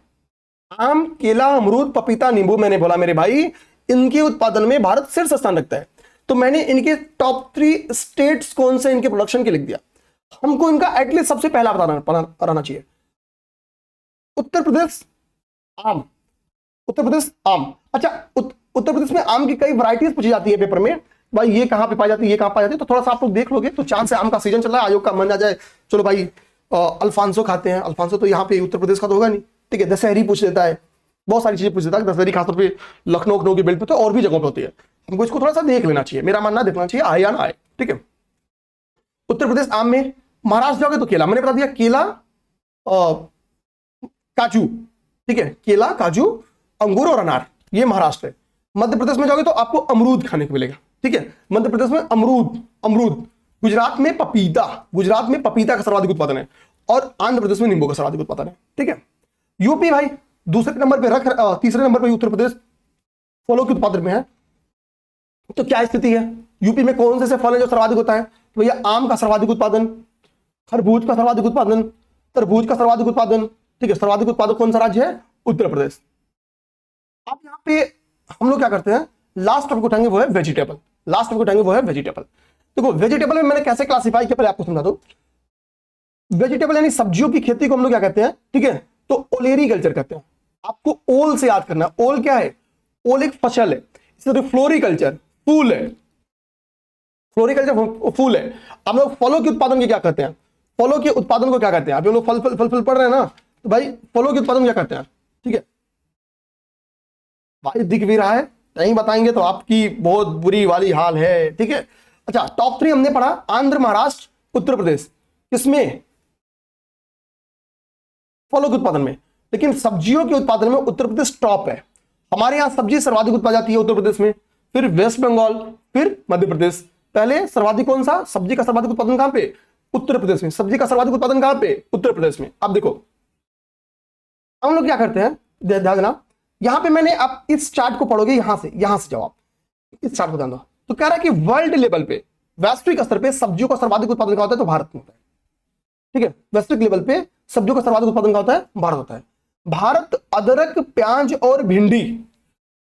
A: आम, केला, अमरूद, पपीता, नींबू, मैंने बोला मेरे भाई इनके उत्पादन में भारत शीर्ष स्थान रखता है। तो मैंने इनके टॉप 3 स्टेट्स कौन से इनके प्रोडक्शन के लिख दिया। हमको इनका एटलीस्ट सबसे पहला बताना चाहिए। उत्तर प्रदेश आम, उत्तर प्रदेश आम। अच्छा उत्तर प्रदेश में आम की कई वैरायटीज पूछी जाती है पेपर में, भाई ये कहाँ पे पाई जाती है, ये कहाँ पाई जाती है, तो थोड़ा सा आप लोग देख लोगे तो चांस है आम का सीजन चल रहा है, आयोग का मन आ जाए चलो भाई अल्फांसो खाते हैं। अल्फांसो तो यहाँ पे उत्तर प्रदेश का तो होगा नहीं, ठीक है। दशहरी पूछ लेता है, बहुत सारी चीजें पूछ लेता है। दशहरी खासतौर पे लखनऊ की बेल्ट पे तो और भी जगहों पे होती है। हमको इसको थोड़ा सा देख लेना चाहिए, मेरा मानना देखना चाहिए आए या ना आए, ठीक है। उत्तर प्रदेश आम में, महाराष्ट्र जाओगे तो केला, मैंने बता दिया केला, काजू, ठीक है, केला, काजू, अंगूर और अनार, ये महाराष्ट्र है। मध्य प्रदेश में जाओगे तो आपको अमरूद खाने को मिलेगा, ठीक है। मध्य प्रदेश में अमरूद। गुजरात में पपीता का सर्वाधिक उत्पादन है और आंध्र प्रदेश में नींबू का सर्वाधिक उत्पादन है, ठीक है। यूपी भाई दूसरे नंबर पे तीसरे नंबर पे उत्तर प्रदेश फलों के उत्पादन में है। तो क्या स्थिति है, यूपी में कौन से फल है जो सर्वाधिक होता है, तो भैया आम का सर्वाधिक उत्पादन, खरबूज का सर्वाधिक उत्पादन, तरबूज का सर्वाधिक उत्पादन, ठीक है। सर्वाधिक उत्पादक कौन सा राज्य है, उत्तर प्रदेश। अब यहाँ पे हम लोग क्या करते हैं, लास्ट टॉपिक उठाएंगे वो है वेजिटेबल। देखो वेजिटेबल में मैंने कैसे क्लासिफाई किया पहले आपको समझा दो। वेजिटेबल यानी सब्जियों की खेती को हम लोग क्या कहते हैं, ठीक है, तो ओलेरी कल्चर कहते हैं। आपको ओल से याद करना है, ओल क्या है, ओल एक फसल है। इसी तरह फ्लोरिकल्चर फूल है, फूल है। हम लोग फलों के उत्पादन के क्या कहते हैं, फलों के उत्पादन को क्या कहते हैं, आप लोग फल पढ़ रहे हैं ना, तो भाई फलों के उत्पादन क्या कहते हैं, ठीक है। भाई दिख भी रहा है, नहीं बताएंगे तो आपकी बहुत बुरी वाली हाल है, ठीक है। अच्छा टॉप 3 हमने पढ़ा, आंध्र, महाराष्ट्र, उत्तर प्रदेश, किसमें, फलों के उत्पादन में। लेकिन सब्जियों के उत्पादन में उत्तर प्रदेश टॉप है। हमारे यहां सब्जी सर्वाधिक उत्पादी जाती है उत्तर प्रदेश में, फिर वेस्ट बंगाल, फिर मध्य प्रदेश। पहले सर्वाधिक कौन सा, सब्जी का सर्वाधिक उत्पादन कहां पे, उत्तर प्रदेश में। सब्जी का सर्वाधिक उत्पादन कहां पे, उत्तर प्रदेश में। अब देखो हम लोग क्या करते हैं, ध्यान देना, यहां पे मैंने, आप इस चार्ट को पढ़ोगे, यहां से जाओ आप, इस चार्ट को ध्यान दो। तो कह रहा है कि वर्ल्ड लेवल पे, वैश्विक स्तर पे सब्जियों का सर्वाधिक उत्पादन कहां होता है, तो भारत में होता है, ठीक है। वैश्विक लेवल पे सब्जियों का सर्वाधिक उत्पादन कहां होता है, भारत होता है। भारत अदरक, प्याज और भिंडी,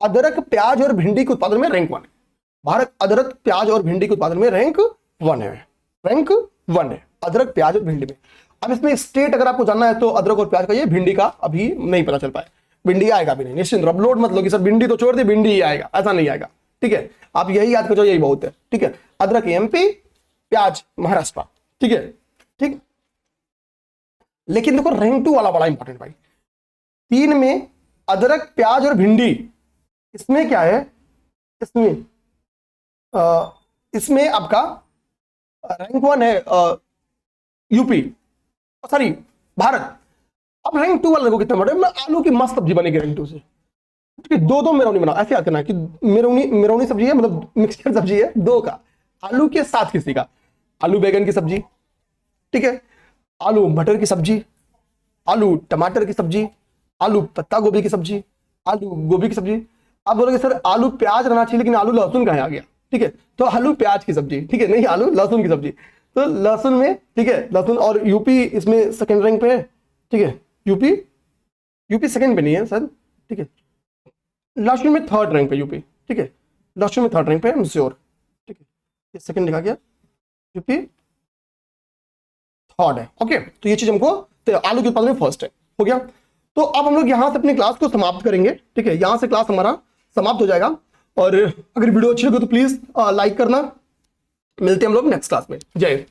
A: के उत्पादन में रैंक 1 है। भारत अदरक, प्याज और भिंडी के उत्पादन में रैंक 1 है, अदरक, प्याज और भिंडी में। अब इसमें स्टेट अगर आपको जानना है तो अदरक और प्याज का, ये भिंडी का अभी नहीं पता चल पाए, भिंडी आएगा भी नहीं, निश्चिंत अब लोड मत लो कि सर भिंडी तो छोड़ दे, भिंडी ही आएगा, ऐसा नहीं आएगा, ठीक है। आप यही याद करो, यही बहुत है, ठीक है। अदरक एमपी, प्याज महाराष्ट्र, ठीक है, ठीक। लेकिन देखो रैंक 2 वाला बड़ा इंपॉर्टेंट भाई, 3 में अदरक, प्याज और भिंडी, इसमें क्या है, इसमें आपका रैंक 1 है यूपी, सॉरी भारत। अब रैंक 2 वाला देखो कितना बड़ा, आलू की मस्त सब्जी बनेगी रैंक 2 से, दो मेरोनी बनाओ, ऐसे याद करना कि मेरोनी सब्जी है, मतलब मिक्सचर सब्जी है 2 का, आलू के साथ किसी का, आलू बैगन की सब्जी, ठीक है, आलू मटर की सब्जी, आलू टमाटर की सब्जी, आलू पत्ता गोभी की सब्जी, आलू गोभी की सब्जी। आप बोलोगे सर आलू प्याज रहना चाहिए, लेकिन आलू लहसुन कहाँ आ गया, ठीक है, तो आलू प्याज की सब्जी, ठीक है, नहीं आलू लहसुन की सब्जी। तो लहसुन में, ठीक है, लहसुन, और यूपी इसमें सेकंड रैंक पे है, ठीक है, यूपी सेकंड पे नहीं है सर, ठीक है, लहसुन में 3rd रैंक पे यूपी, ठीक है, लहसुन में 3rd रैंक पे है, श्योर, ठीक है, ये सेकंड लिखा गया, यूपी 3rd है, ओके। तो ये चीज हमको, तो आलू के उत्पादन में 1st है, हो गया। तो अब हम लोग यहां से अपनी क्लास को समाप्त करेंगे, ठीक है, यहां से क्लास हमारा समाप्त हो जाएगा। और अगर वीडियो अच्छी लगे तो प्लीज लाइक करना। मिलते हैं हम लोग नेक्स्ट क्लास में। जय हिंद।